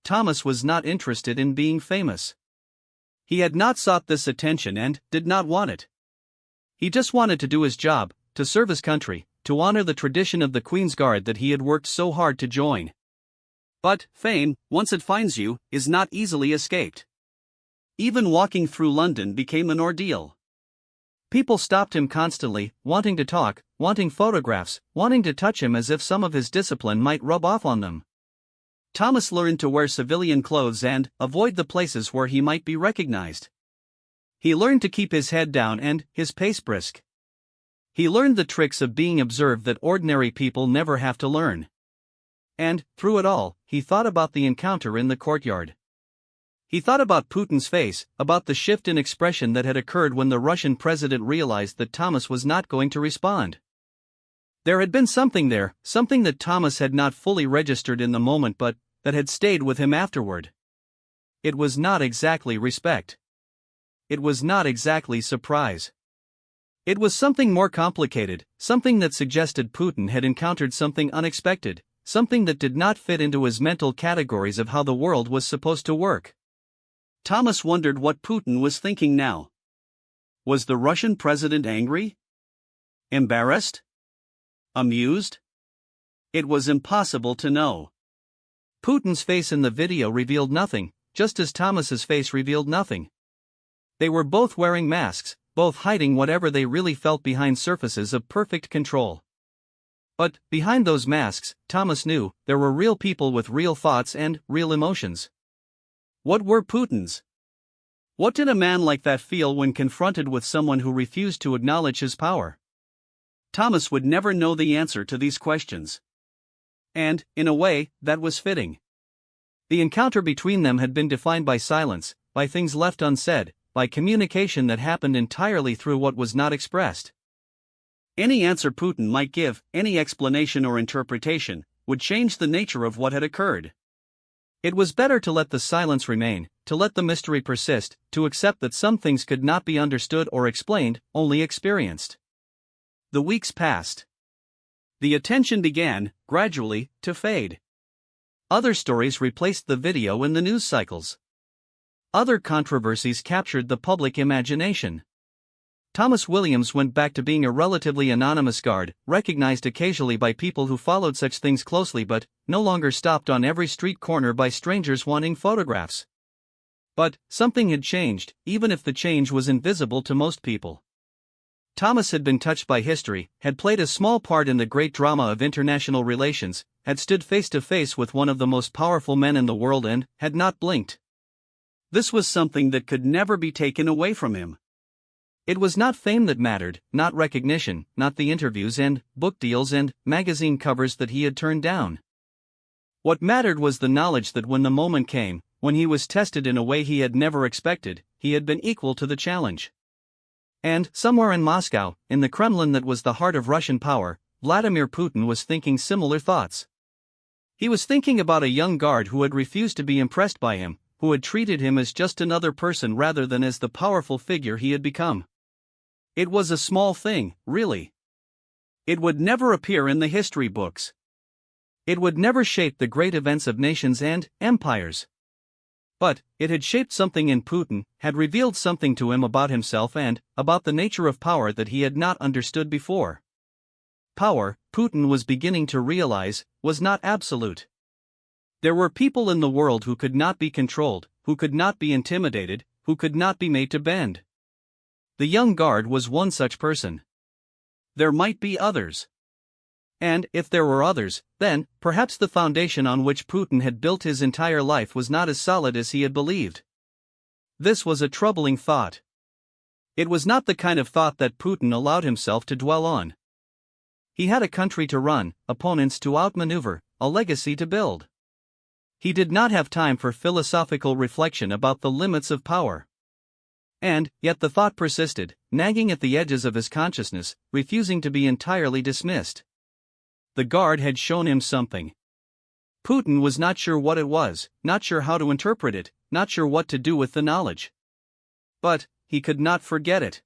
Thomas was not interested in being famous. He had not sought this attention and did not want it. He just wanted to do his job, to serve his country, to honor the tradition of the Queen's Guard that he had worked so hard to join. But fame, once it finds you, is not easily escaped. Even walking through London became an ordeal. People stopped him constantly, wanting to talk, wanting photographs, wanting to touch him as if some of his discipline might rub off on them. Thomas learned to wear civilian clothes and avoid the places where he might be recognized. He learned to keep his head down and his pace brisk. He learned the tricks of being observed that ordinary people never have to learn. And, through it all, he thought about the encounter in the courtyard. He thought about Putin's face, about the shift in expression that had occurred when the Russian president realized that Thomas was not going to respond. There had been something there, something that Thomas had not fully registered in the moment but that had stayed with him afterward. It was not exactly respect. It was not exactly surprise. It was something more complicated, something that suggested Putin had encountered something unexpected, something that did not fit into his mental categories of how the world was supposed to work. Thomas wondered what Putin was thinking now. Was the Russian president angry? Embarrassed? Amused? It was impossible to know. Putin's face in the video revealed nothing, just as Thomas's face revealed nothing. They were both wearing masks, both hiding whatever they really felt behind surfaces of perfect control. But, behind those masks, Thomas knew, there were real people with real thoughts and real emotions. What were Putin's? What did a man like that feel when confronted with someone who refused to acknowledge his power? Thomas would never know the answer to these questions. And, in a way, that was fitting. The encounter between them had been defined by silence, by things left unsaid, by communication that happened entirely through what was not expressed. Any answer Putin might give, any explanation or interpretation, would change the nature of what had occurred. It was better to let the silence remain, to let the mystery persist, to accept that some things could not be understood or explained, only experienced. The weeks passed. The attention began, gradually, to fade. Other stories replaced the video in the news cycles. Other controversies captured the public imagination. Thomas Williams went back to being a relatively anonymous guard, recognized occasionally by people who followed such things closely but no longer stopped on every street corner by strangers wanting photographs. But something had changed, even if the change was invisible to most people. Thomas had been touched by history, had played a small part in the great drama of international relations, had stood face to face with one of the most powerful men in the world and had not blinked. This was something that could never be taken away from him. It was not fame that mattered, not recognition, not the interviews and book deals and magazine covers that he had turned down. What mattered was the knowledge that when the moment came, when he was tested in a way he had never expected, he had been equal to the challenge. And, somewhere in Moscow, in the Kremlin that was the heart of Russian power, Vladimir Putin was thinking similar thoughts. He was thinking about a young guard who had refused to be impressed by him, who had treated him as just another person rather than as the powerful figure he had become. It was a small thing, really. It would never appear in the history books. It would never shape the great events of nations and empires. But it had shaped something in Putin, had revealed something to him about himself and about the nature of power that he had not understood before. Power, Putin was beginning to realize, was not absolute. There were people in the world who could not be controlled, who could not be intimidated, who could not be made to bend. The young guard was one such person. There might be others. And if there were others, then, perhaps the foundation on which Putin had built his entire life was not as solid as he had believed. This was a troubling thought. It was not the kind of thought that Putin allowed himself to dwell on. He had a country to run, opponents to outmaneuver, a legacy to build. He did not have time for philosophical reflection about the limits of power. And, yet the thought persisted, nagging at the edges of his consciousness, refusing to be entirely dismissed. The guard had shown him something. Putin was not sure what it was, not sure how to interpret it, not sure what to do with the knowledge. But he could not forget it.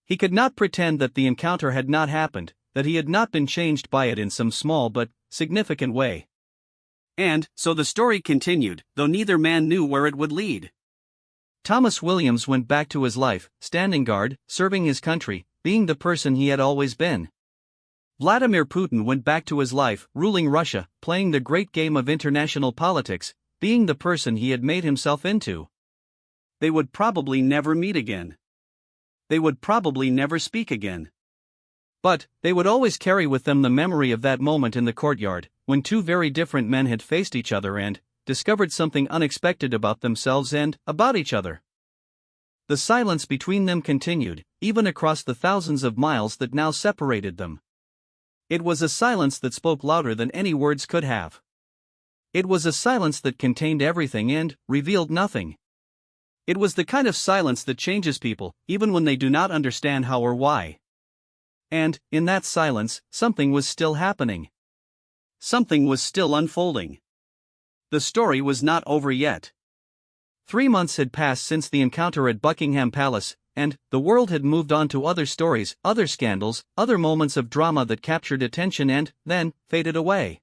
He could not pretend that the encounter had not happened, that he had not been changed by it in some small but significant way. And so the story continued, though neither man knew where it would lead. Thomas Williams went back to his life, standing guard, serving his country, being the person he had always been. Vladimir Putin went back to his life, ruling Russia, playing the great game of international politics, being the person he had made himself into. They would probably never meet again. They would probably never speak again. But they would always carry with them the memory of that moment in the courtyard, when two very different men had faced each other and discovered something unexpected about themselves and about each other. The silence between them continued, even across the thousands of miles that now separated them. It was a silence that spoke louder than any words could have. It was a silence that contained everything and revealed nothing. It was the kind of silence that changes people, even when they do not understand how or why. And, in that silence, something was still happening. Something was still unfolding. The story was not over yet. 3 months had passed since the encounter at Buckingham Palace, and the world had moved on to other stories, other scandals, other moments of drama that captured attention and, then, faded away.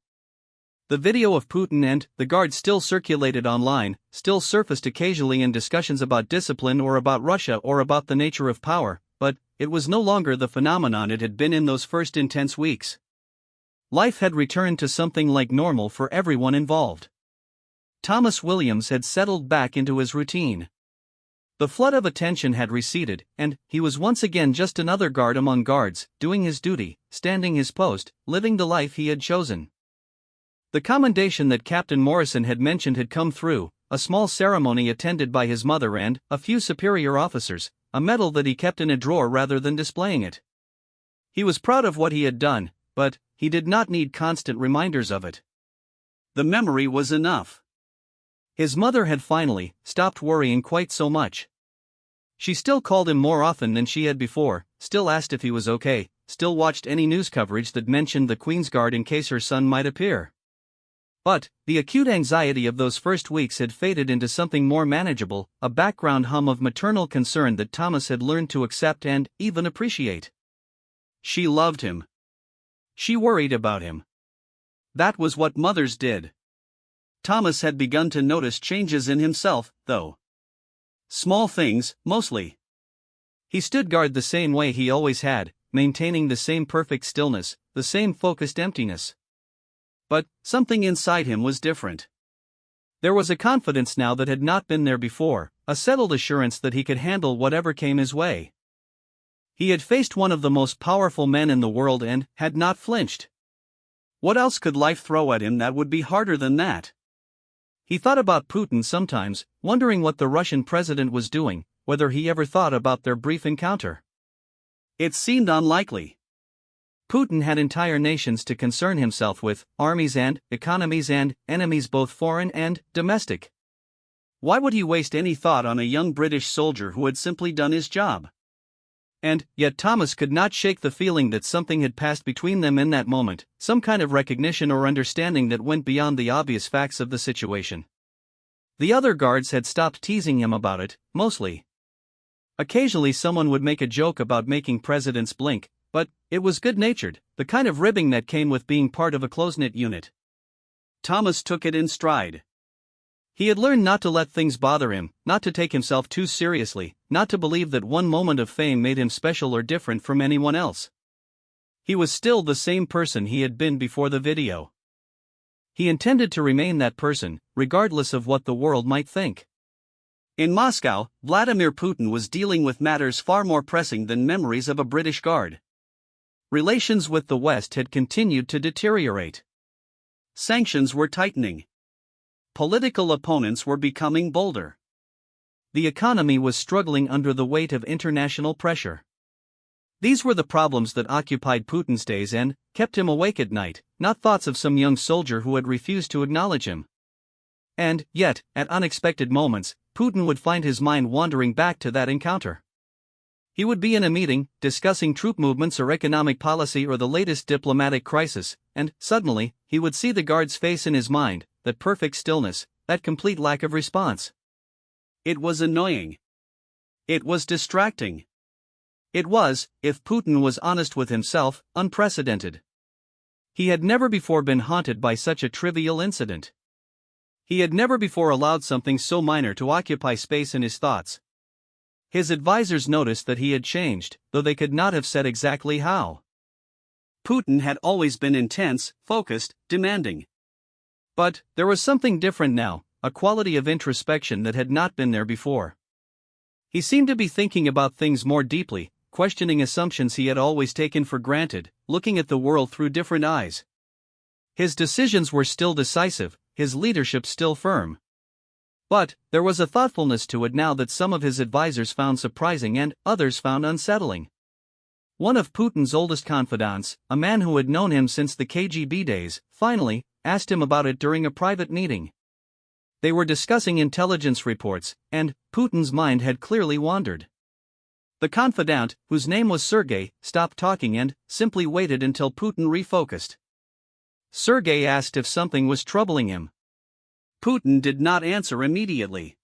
The video of Putin and the guard still circulated online, still surfaced occasionally in discussions about discipline or about Russia or about the nature of power, but it was no longer the phenomenon it had been in those first intense weeks. Life had returned to something like normal for everyone involved. Thomas Williams had settled back into his routine. The flood of attention had receded, and he was once again just another guard among guards, doing his duty, standing his post, living the life he had chosen. The commendation that Captain Morrison had mentioned had come through, a small ceremony attended by his mother and a few superior officers, a medal that he kept in a drawer rather than displaying it. He was proud of what he had done, but he did not need constant reminders of it. The memory was enough. His mother had finally stopped worrying quite so much. She still called him more often than she had before, still asked if he was okay, still watched any news coverage that mentioned the Queen's Guard in case her son might appear. But the acute anxiety of those first weeks had faded into something more manageable, a background hum of maternal concern that Thomas had learned to accept and even appreciate. She loved him. She worried about him. That was what mothers did. Thomas had begun to notice changes in himself, though. Small things, mostly. He stood guard the same way he always had, maintaining the same perfect stillness, the same focused emptiness. But something inside him was different. There was a confidence now that had not been there before, a settled assurance that he could handle whatever came his way. He had faced one of the most powerful men in the world and had not flinched. What else could life throw at him that would be harder than that? He thought about Putin sometimes, wondering what the Russian president was doing, whether he ever thought about their brief encounter. It seemed unlikely. Putin had entire nations to concern himself with, armies and economies and enemies both foreign and domestic. Why would he waste any thought on a young British soldier who had simply done his job? And yet Thomas could not shake the feeling that something had passed between them in that moment, some kind of recognition or understanding that went beyond the obvious facts of the situation. The other guards had stopped teasing him about it, mostly. Occasionally someone would make a joke about making presidents blink, but it was good-natured, the kind of ribbing that came with being part of a close-knit unit. Thomas took it in stride. He had learned not to let things bother him, not to take himself too seriously, not to believe that one moment of fame made him special or different from anyone else. He was still the same person he had been before the video. He intended to remain that person, regardless of what the world might think. In Moscow, Vladimir Putin was dealing with matters far more pressing than memories of a British guard. Relations with the West had continued to deteriorate. Sanctions were tightening. Political opponents were becoming bolder. The economy was struggling under the weight of international pressure. These were the problems that occupied Putin's days and kept him awake at night, not thoughts of some young soldier who had refused to acknowledge him. And, yet, at unexpected moments, Putin would find his mind wandering back to that encounter. He would be in a meeting, discussing troop movements or economic policy or the latest diplomatic crisis, and, suddenly, he would see the guard's face in his mind, that perfect stillness, that complete lack of response. It was annoying. It was distracting. It was, if Putin was honest with himself, unprecedented. He had never before been haunted by such a trivial incident. He had never before allowed something so minor to occupy space in his thoughts. His advisors noticed that he had changed, though they could not have said exactly how. Putin had always been intense, focused, demanding. But there was something different now, a quality of introspection that had not been there before. He seemed to be thinking about things more deeply, questioning assumptions he had always taken for granted, looking at the world through different eyes. His decisions were still decisive, his leadership still firm. But there was a thoughtfulness to it now that some of his advisors found surprising and others found unsettling. One of Putin's oldest confidants, a man who had known him since the KGB days, finally asked him about it during a private meeting. They were discussing intelligence reports, and Putin's mind had clearly wandered. The confidant, whose name was Sergei, stopped talking and simply waited until Putin refocused. Sergei asked if something was troubling him. Putin did not answer immediately.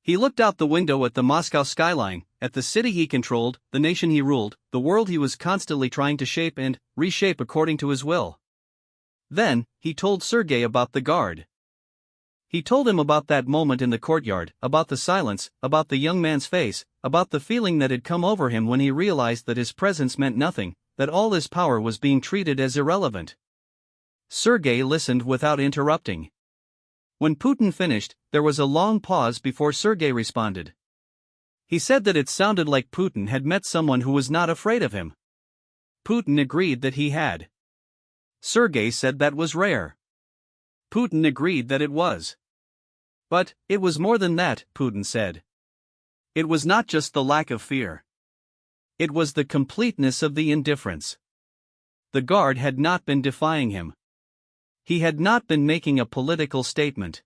He looked out the window at the Moscow skyline, at the city he controlled, the nation he ruled, the world he was constantly trying to shape and reshape according to his will. Then, he told Sergei about the guard. He told him about that moment in the courtyard, about the silence, about the young man's face, about the feeling that had come over him when he realized that his presence meant nothing, that all his power was being treated as irrelevant. Sergei listened without interrupting. When Putin finished, there was a long pause before Sergei responded. He said that it sounded like Putin had met someone who was not afraid of him. Putin agreed that he had. Sergei said that was rare. Putin agreed that it was. But it was more than that, Putin said. It was not just the lack of fear. It was the completeness of the indifference. The guard had not been defying him. He had not been making a political statement.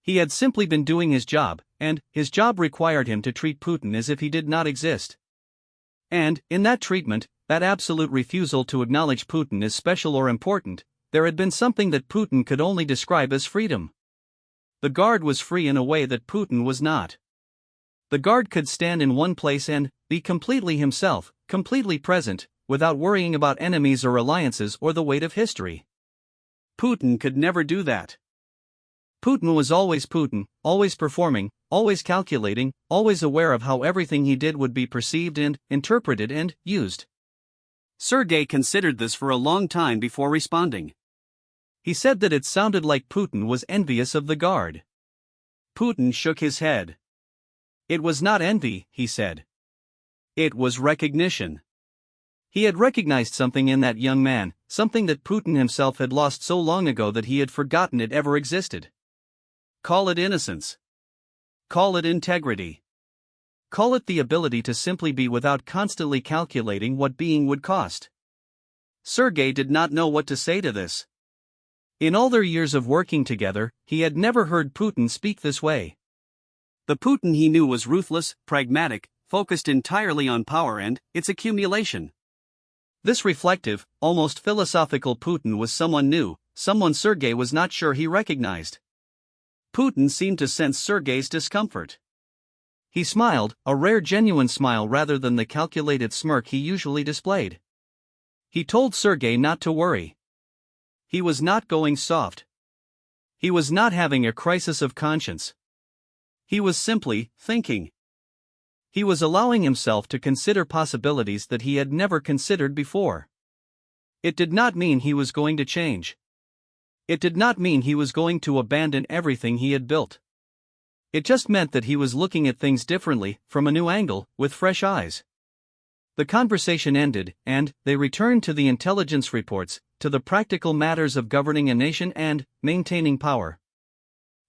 He had simply been doing his job, and his job required him to treat Putin as if he did not exist. And, in that treatment, that absolute refusal to acknowledge Putin as special or important, there had been something that Putin could only describe as freedom. The guard was free in a way that Putin was not. The guard could stand in one place and be completely himself, completely present, without worrying about enemies or alliances or the weight of history. Putin could never do that. Putin was always Putin, always performing, always calculating, always aware of how everything he did would be perceived and interpreted and used. Sergei considered this for a long time before responding. He said that it sounded like Putin was envious of the guard. Putin shook his head. It was not envy, he said. It was recognition. He had recognized something in that young man, something that Putin himself had lost so long ago that he had forgotten it ever existed. Call it innocence. Call it integrity. Call it the ability to simply be without constantly calculating what being would cost. Sergei did not know what to say to this. In all their years of working together, he had never heard Putin speak this way. The Putin he knew was ruthless, pragmatic, focused entirely on power and its accumulation. This reflective, almost philosophical Putin was someone new, someone Sergei was not sure he recognized. Putin seemed to sense Sergei's discomfort. He smiled, a rare genuine smile rather than the calculated smirk he usually displayed. He told Sergei not to worry. He was not going soft. He was not having a crisis of conscience. He was simply thinking. He was allowing himself to consider possibilities that he had never considered before. It did not mean he was going to change. It did not mean he was going to abandon everything he had built. It just meant that he was looking at things differently, from a new angle, with fresh eyes. The conversation ended, and they returned to the intelligence reports, to the practical matters of governing a nation and maintaining power.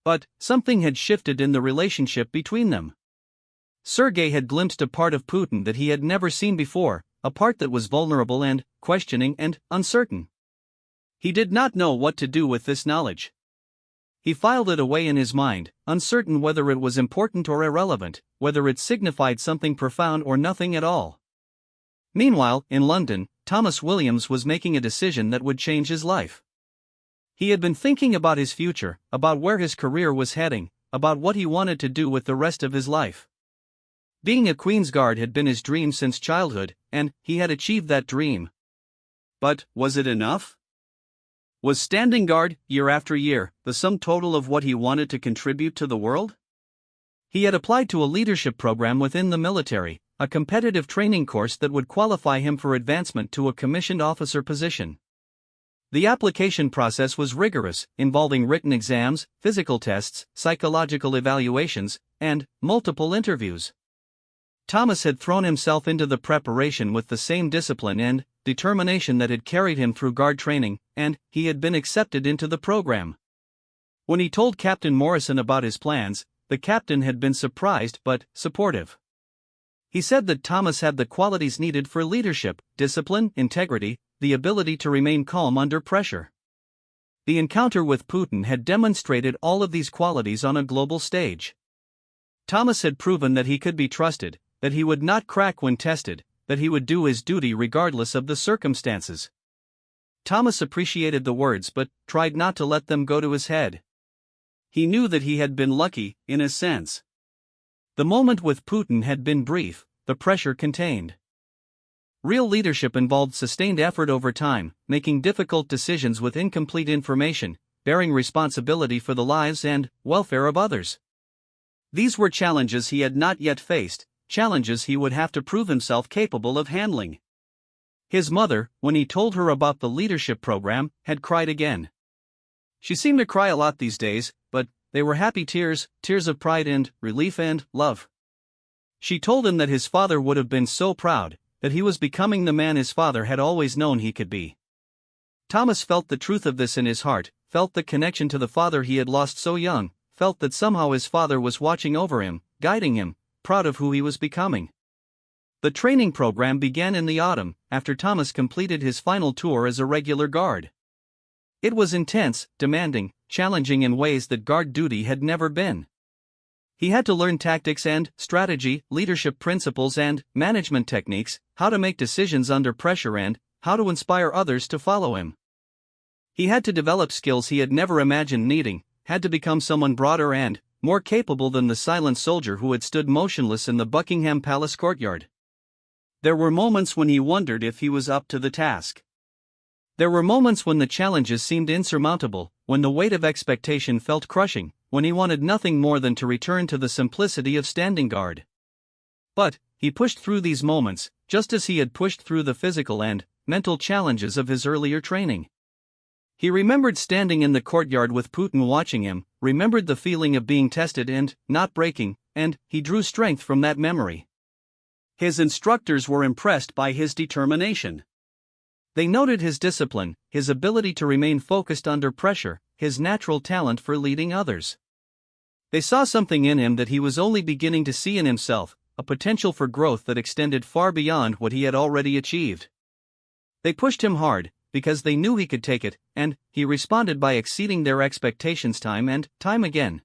But something had shifted in the relationship between them. Sergei had glimpsed a part of Putin that he had never seen before, a part that was vulnerable and questioning and uncertain. He did not know what to do with this knowledge. He filed it away in his mind, uncertain whether it was important or irrelevant, whether it signified something profound or nothing at all. Meanwhile, in London, Thomas Williams was making a decision that would change his life. He had been thinking about his future, about where his career was heading, about what he wanted to do with the rest of his life. Being a Queen's Guard had been his dream since childhood, and he had achieved that dream. But was it enough? Was standing guard, year after year, the sum total of what he wanted to contribute to the world? He had applied to a leadership program within the military, a competitive training course that would qualify him for advancement to a commissioned officer position. The application process was rigorous, involving written exams, physical tests, psychological evaluations, and multiple interviews. Thomas had thrown himself into the preparation with the same discipline and determination that had carried him through guard training, and he had been accepted into the program. When he told Captain Morrison about his plans, the captain had been surprised but supportive. He said that Thomas had the qualities needed for leadership, discipline, integrity, the ability to remain calm under pressure. The encounter with Putin had demonstrated all of these qualities on a global stage. Thomas had proven that he could be trusted, that he would not crack when tested, that he would do his duty regardless of the circumstances. Thomas appreciated the words but tried not to let them go to his head. He knew that he had been lucky, in a sense. The moment with Putin had been brief, the pressure contained. Real leadership involved sustained effort over time, making difficult decisions with incomplete information, bearing responsibility for the lives and welfare of others. These were challenges he had not yet faced, challenges he would have to prove himself capable of handling. His mother, when he told her about the leadership program, had cried again. She seemed to cry a lot these days, but they were happy tears, tears of pride and relief and love. She told him that his father would have been so proud, that he was becoming the man his father had always known he could be. Thomas felt the truth of this in his heart, felt the connection to the father he had lost so young, felt that somehow his father was watching over him, guiding him, proud of who he was becoming. The training program began in the autumn, after Thomas completed his final tour as a regular guard. It was intense, demanding, challenging in ways that guard duty had never been. He had to learn tactics and strategy, leadership principles and management techniques, how to make decisions under pressure and how to inspire others to follow him. He had to develop skills he had never imagined needing, had to become someone broader and more capable than the silent soldier who had stood motionless in the Buckingham Palace courtyard. There were moments when he wondered if he was up to the task. There were moments when the challenges seemed insurmountable, when the weight of expectation felt crushing, when he wanted nothing more than to return to the simplicity of standing guard. But he pushed through these moments, just as he had pushed through the physical and mental challenges of his earlier training. He remembered standing in the courtyard with Putin watching him, remembered the feeling of being tested and not breaking, and he drew strength from that memory. His instructors were impressed by his determination. They noted his discipline, his ability to remain focused under pressure, his natural talent for leading others. They saw something in him that he was only beginning to see in himself, a potential for growth that extended far beyond what he had already achieved. They pushed him hard, because they knew he could take it, and he responded by exceeding their expectations time and time again.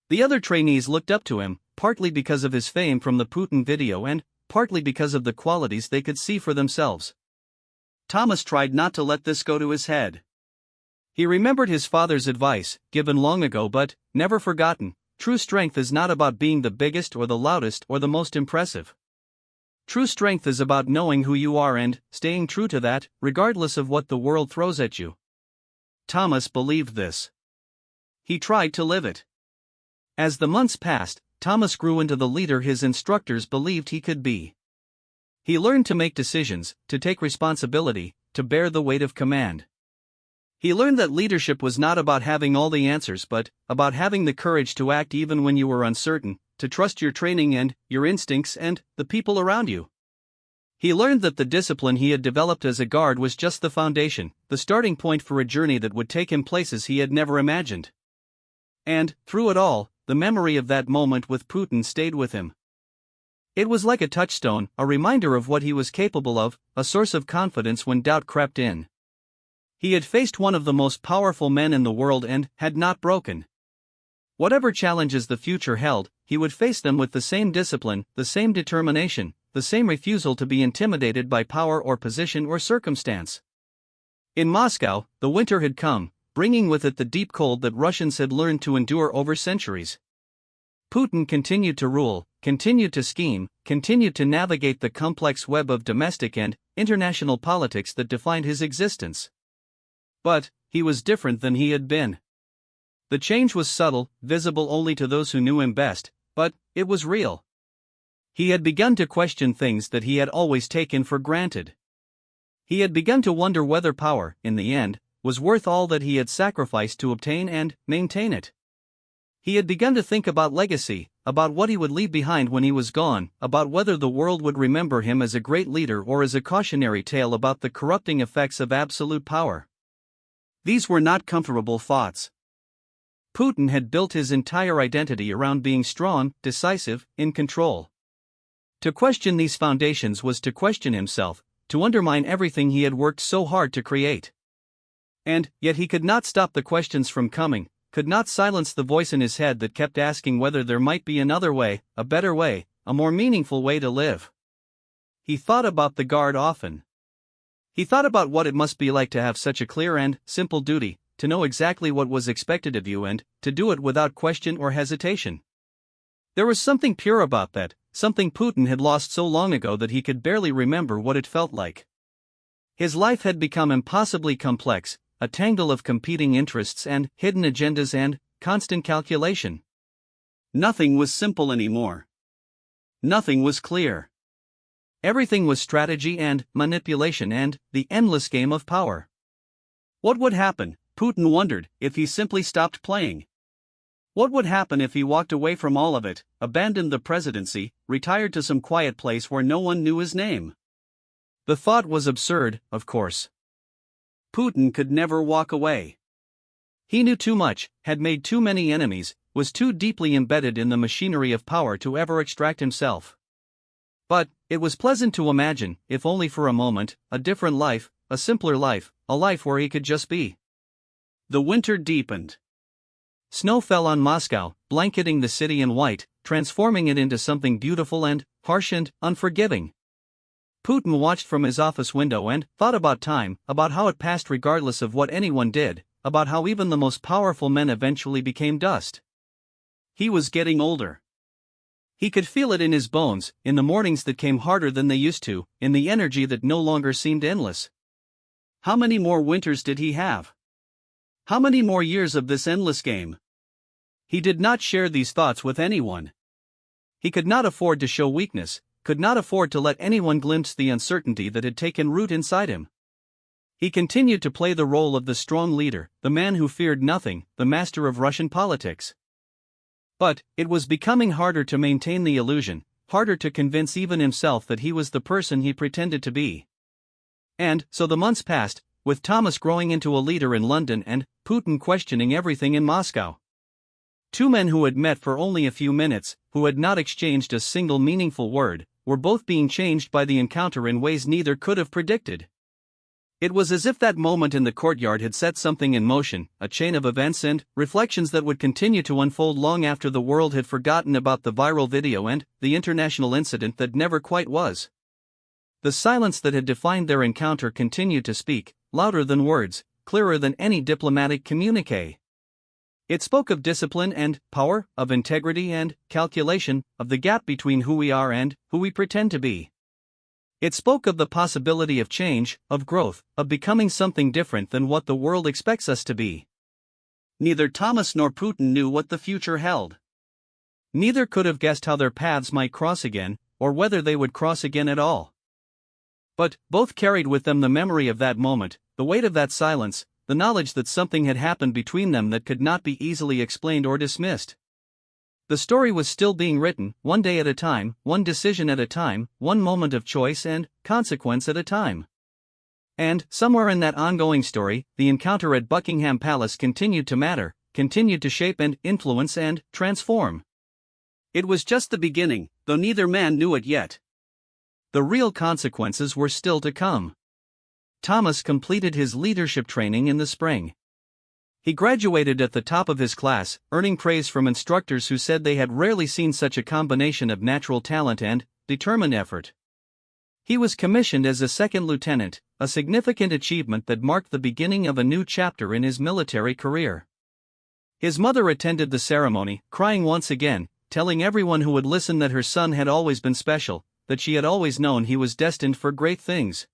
The other trainees looked up to him, partly because of his fame from the Putin video and partly because of the qualities they could see for themselves. Thomas tried not to let this go to his head. He remembered his father's advice, given long ago but never forgotten: true strength is not about being the biggest or the loudest or the most impressive. True strength is about knowing who you are and staying true to that, regardless of what the world throws at you. Thomas believed this. He tried to live it. As the months passed, Thomas grew into the leader his instructors believed he could be. He learned to make decisions, to take responsibility, to bear the weight of command. He learned that leadership was not about having all the answers but about having the courage to act even when you were uncertain, to trust your training and your instincts and the people around you. He learned that the discipline he had developed as a guard was just the foundation, the starting point for a journey that would take him places he had never imagined. And, through it all, the memory of that moment with Putin stayed with him. It was like a touchstone, a reminder of what he was capable of, a source of confidence when doubt crept in. He had faced one of the most powerful men in the world and had not broken. Whatever challenges the future held, he would face them with the same discipline, the same determination, the same refusal to be intimidated by power or position or circumstance. In Moscow, the winter had come, bringing with it the deep cold that Russians had learned to endure over centuries. Putin continued to rule, continued to scheme, continued to navigate the complex web of domestic and international politics that defined his existence. But he was different than he had been. The change was subtle, visible only to those who knew him best, but it was real. He had begun to question things that he had always taken for granted. He had begun to wonder whether power, in the end, was worth all that he had sacrificed to obtain and maintain it. He had begun to think about legacy, about what he would leave behind when he was gone, about whether the world would remember him as a great leader or as a cautionary tale about the corrupting effects of absolute power. These were not comfortable thoughts. Putin had built his entire identity around being strong, decisive, in control. To question these foundations was to question himself, to undermine everything he had worked so hard to create. And yet he could not stop the questions from coming, could not silence the voice in his head that kept asking whether there might be another way, a better way, a more meaningful way to live. He thought about the Guard often. He thought about what it must be like to have such a clear and simple duty, to know exactly what was expected of you and to do it without question or hesitation. There was something pure about that, something Putin had lost so long ago that he could barely remember what it felt like. His life had become impossibly complex, a tangle of competing interests and hidden agendas and constant calculation. Nothing was simple anymore. Nothing was clear. Everything was strategy and manipulation and the endless game of power. What would happen, Putin wondered, if he simply stopped playing? What would happen if he walked away from all of it, abandoned the presidency, retired to some quiet place where no one knew his name? The thought was absurd, of course. Putin could never walk away. He knew too much, had made too many enemies, was too deeply embedded in the machinery of power to ever extract himself. But it was pleasant to imagine, if only for a moment, a different life, a simpler life, a life where he could just be. The winter deepened. Snow fell on Moscow, blanketing the city in white, transforming it into something beautiful and harsh and unforgiving. Putin watched from his office window and thought about time, about how it passed regardless of what anyone did, about how even the most powerful men eventually became dust. He was getting older. He could feel it in his bones, in the mornings that came harder than they used to, in the energy that no longer seemed endless. How many more winters did he have? How many more years of this endless game? He did not share these thoughts with anyone. He could not afford to show weakness, could not afford to let anyone glimpse the uncertainty that had taken root inside him. He continued to play the role of the strong leader, the man who feared nothing, the master of Russian politics. But it was becoming harder to maintain the illusion, harder to convince even himself that he was the person he pretended to be. And so the months passed, with Thomas growing into a leader in London and Putin questioning everything in Moscow. Two men who had met for only a few minutes, who had not exchanged a single meaningful word, were both being changed by the encounter in ways neither could have predicted. It was as if that moment in the courtyard had set something in motion, a chain of events and reflections that would continue to unfold long after the world had forgotten about the viral video and the international incident that never quite was. The silence that had defined their encounter continued to speak, louder than words, clearer than any diplomatic communique. It spoke of discipline and power, of integrity and calculation, of the gap between who we are and who we pretend to be. It spoke of the possibility of change, of growth, of becoming something different than what the world expects us to be. Neither Thomas nor Putin knew what the future held. Neither could have guessed how their paths might cross again, or whether they would cross again at all. But both carried with them the memory of that moment, the weight of that silence, the knowledge that something had happened between them that could not be easily explained or dismissed. The story was still being written, one day at a time, one decision at a time, one moment of choice and consequence at a time. And, somewhere in that ongoing story, the encounter at Buckingham Palace continued to matter, continued to shape and influence and transform. It was just the beginning, though neither man knew it yet. The real consequences were still to come. Thomas completed his leadership training in the spring. He graduated at the top of his class, earning praise from instructors who said they had rarely seen such a combination of natural talent and determined effort. He was commissioned as a second lieutenant, a significant achievement that marked the beginning of a new chapter in his military career. His mother attended the ceremony, crying once again, telling everyone who would listen that her son had always been special, that she had always known he was destined for great things.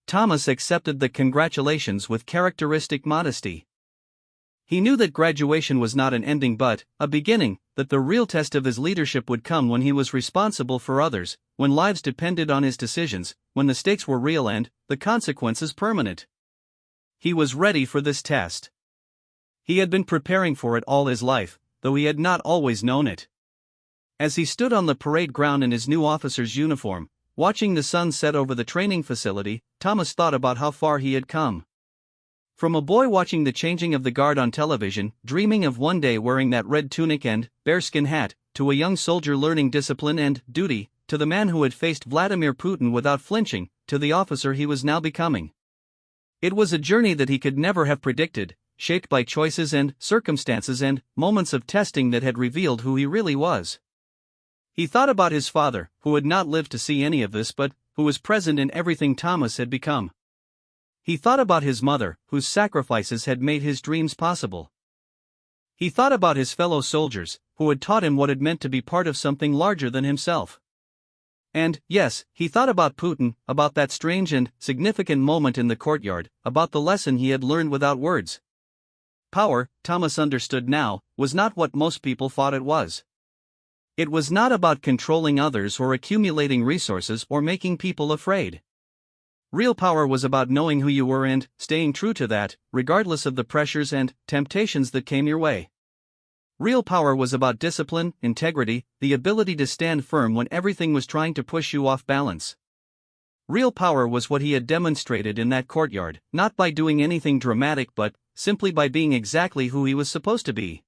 Thomas accepted the congratulations with characteristic modesty. He knew that graduation was not an ending but a beginning, that the real test of his leadership would come when he was responsible for others, when lives depended on his decisions, when the stakes were real and the consequences permanent. He was ready for this test. He had been preparing for it all his life, though he had not always known it. As he stood on the parade ground in his new officer's uniform, watching the sun set over the training facility, Thomas thought about how far he had come. From a boy watching the changing of the guard on television, dreaming of one day wearing that red tunic and bearskin hat, to a young soldier learning discipline and duty, to the man who had faced Vladimir Putin without flinching, to the officer he was now becoming. It was a journey that he could never have predicted, shaped by choices and circumstances and moments of testing that had revealed who he really was. He thought about his father, who had not lived to see any of this but who was present in everything Thomas had become. He thought about his mother, whose sacrifices had made his dreams possible. He thought about his fellow soldiers, who had taught him what it meant to be part of something larger than himself. And, yes, he thought about Putin, about that strange and significant moment in the courtyard, about the lesson he had learned without words. Power, Thomas understood now, was not what most people thought it was. It was not about controlling others or accumulating resources or making people afraid. Real power was about knowing who you were and staying true to that, regardless of the pressures and temptations that came your way. Real power was about discipline, integrity, the ability to stand firm when everything was trying to push you off balance. Real power was what he had demonstrated in that courtyard, not by doing anything dramatic but simply by being exactly who he was supposed to be.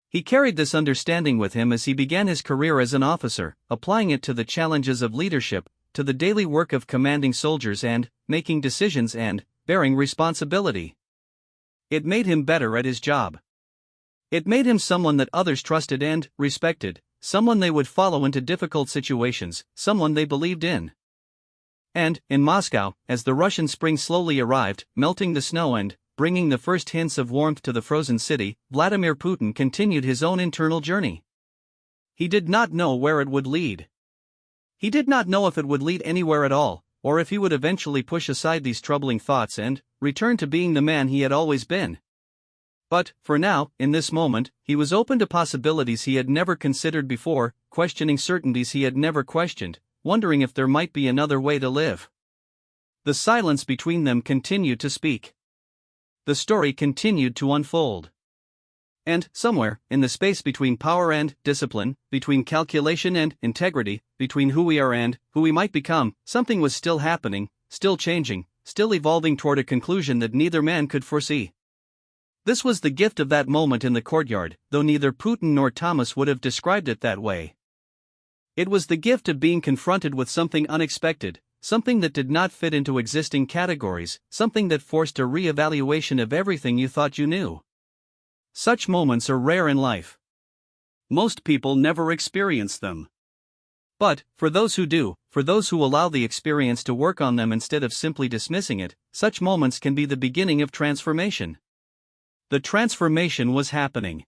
He carried this understanding with him as he began his career as an officer, applying it to the challenges of leadership, to the daily work of commanding soldiers and making decisions and bearing responsibility. It made him better at his job. It made him someone that others trusted and respected, someone they would follow into difficult situations, someone they believed in. And, in Moscow, as the Russian spring slowly arrived, melting the snow and bringing the first hints of warmth to the frozen city, Vladimir Putin continued his own internal journey. He did not know where it would lead. He did not know if it would lead anywhere at all, or if he would eventually push aside these troubling thoughts and return to being the man he had always been. But, for now, in this moment, he was open to possibilities he had never considered before, questioning certainties he had never questioned, wondering if there might be another way to live. The silence between them continued to speak. The story continued to unfold. And, somewhere, in the space between power and discipline, between calculation and integrity, between who we are and who we might become, something was still happening, still changing, still evolving toward a conclusion that neither man could foresee. This was the gift of that moment in the courtyard, though neither Putin nor Thomas would have described it that way. It was the gift of being confronted with something unexpected, something that did not fit into existing categories, something that forced a re-evaluation of everything you thought you knew. Such moments are rare in life. Most people never experience them. But, for those who do, for those who allow the experience to work on them instead of simply dismissing it, such moments can be the beginning of transformation. The transformation was happening.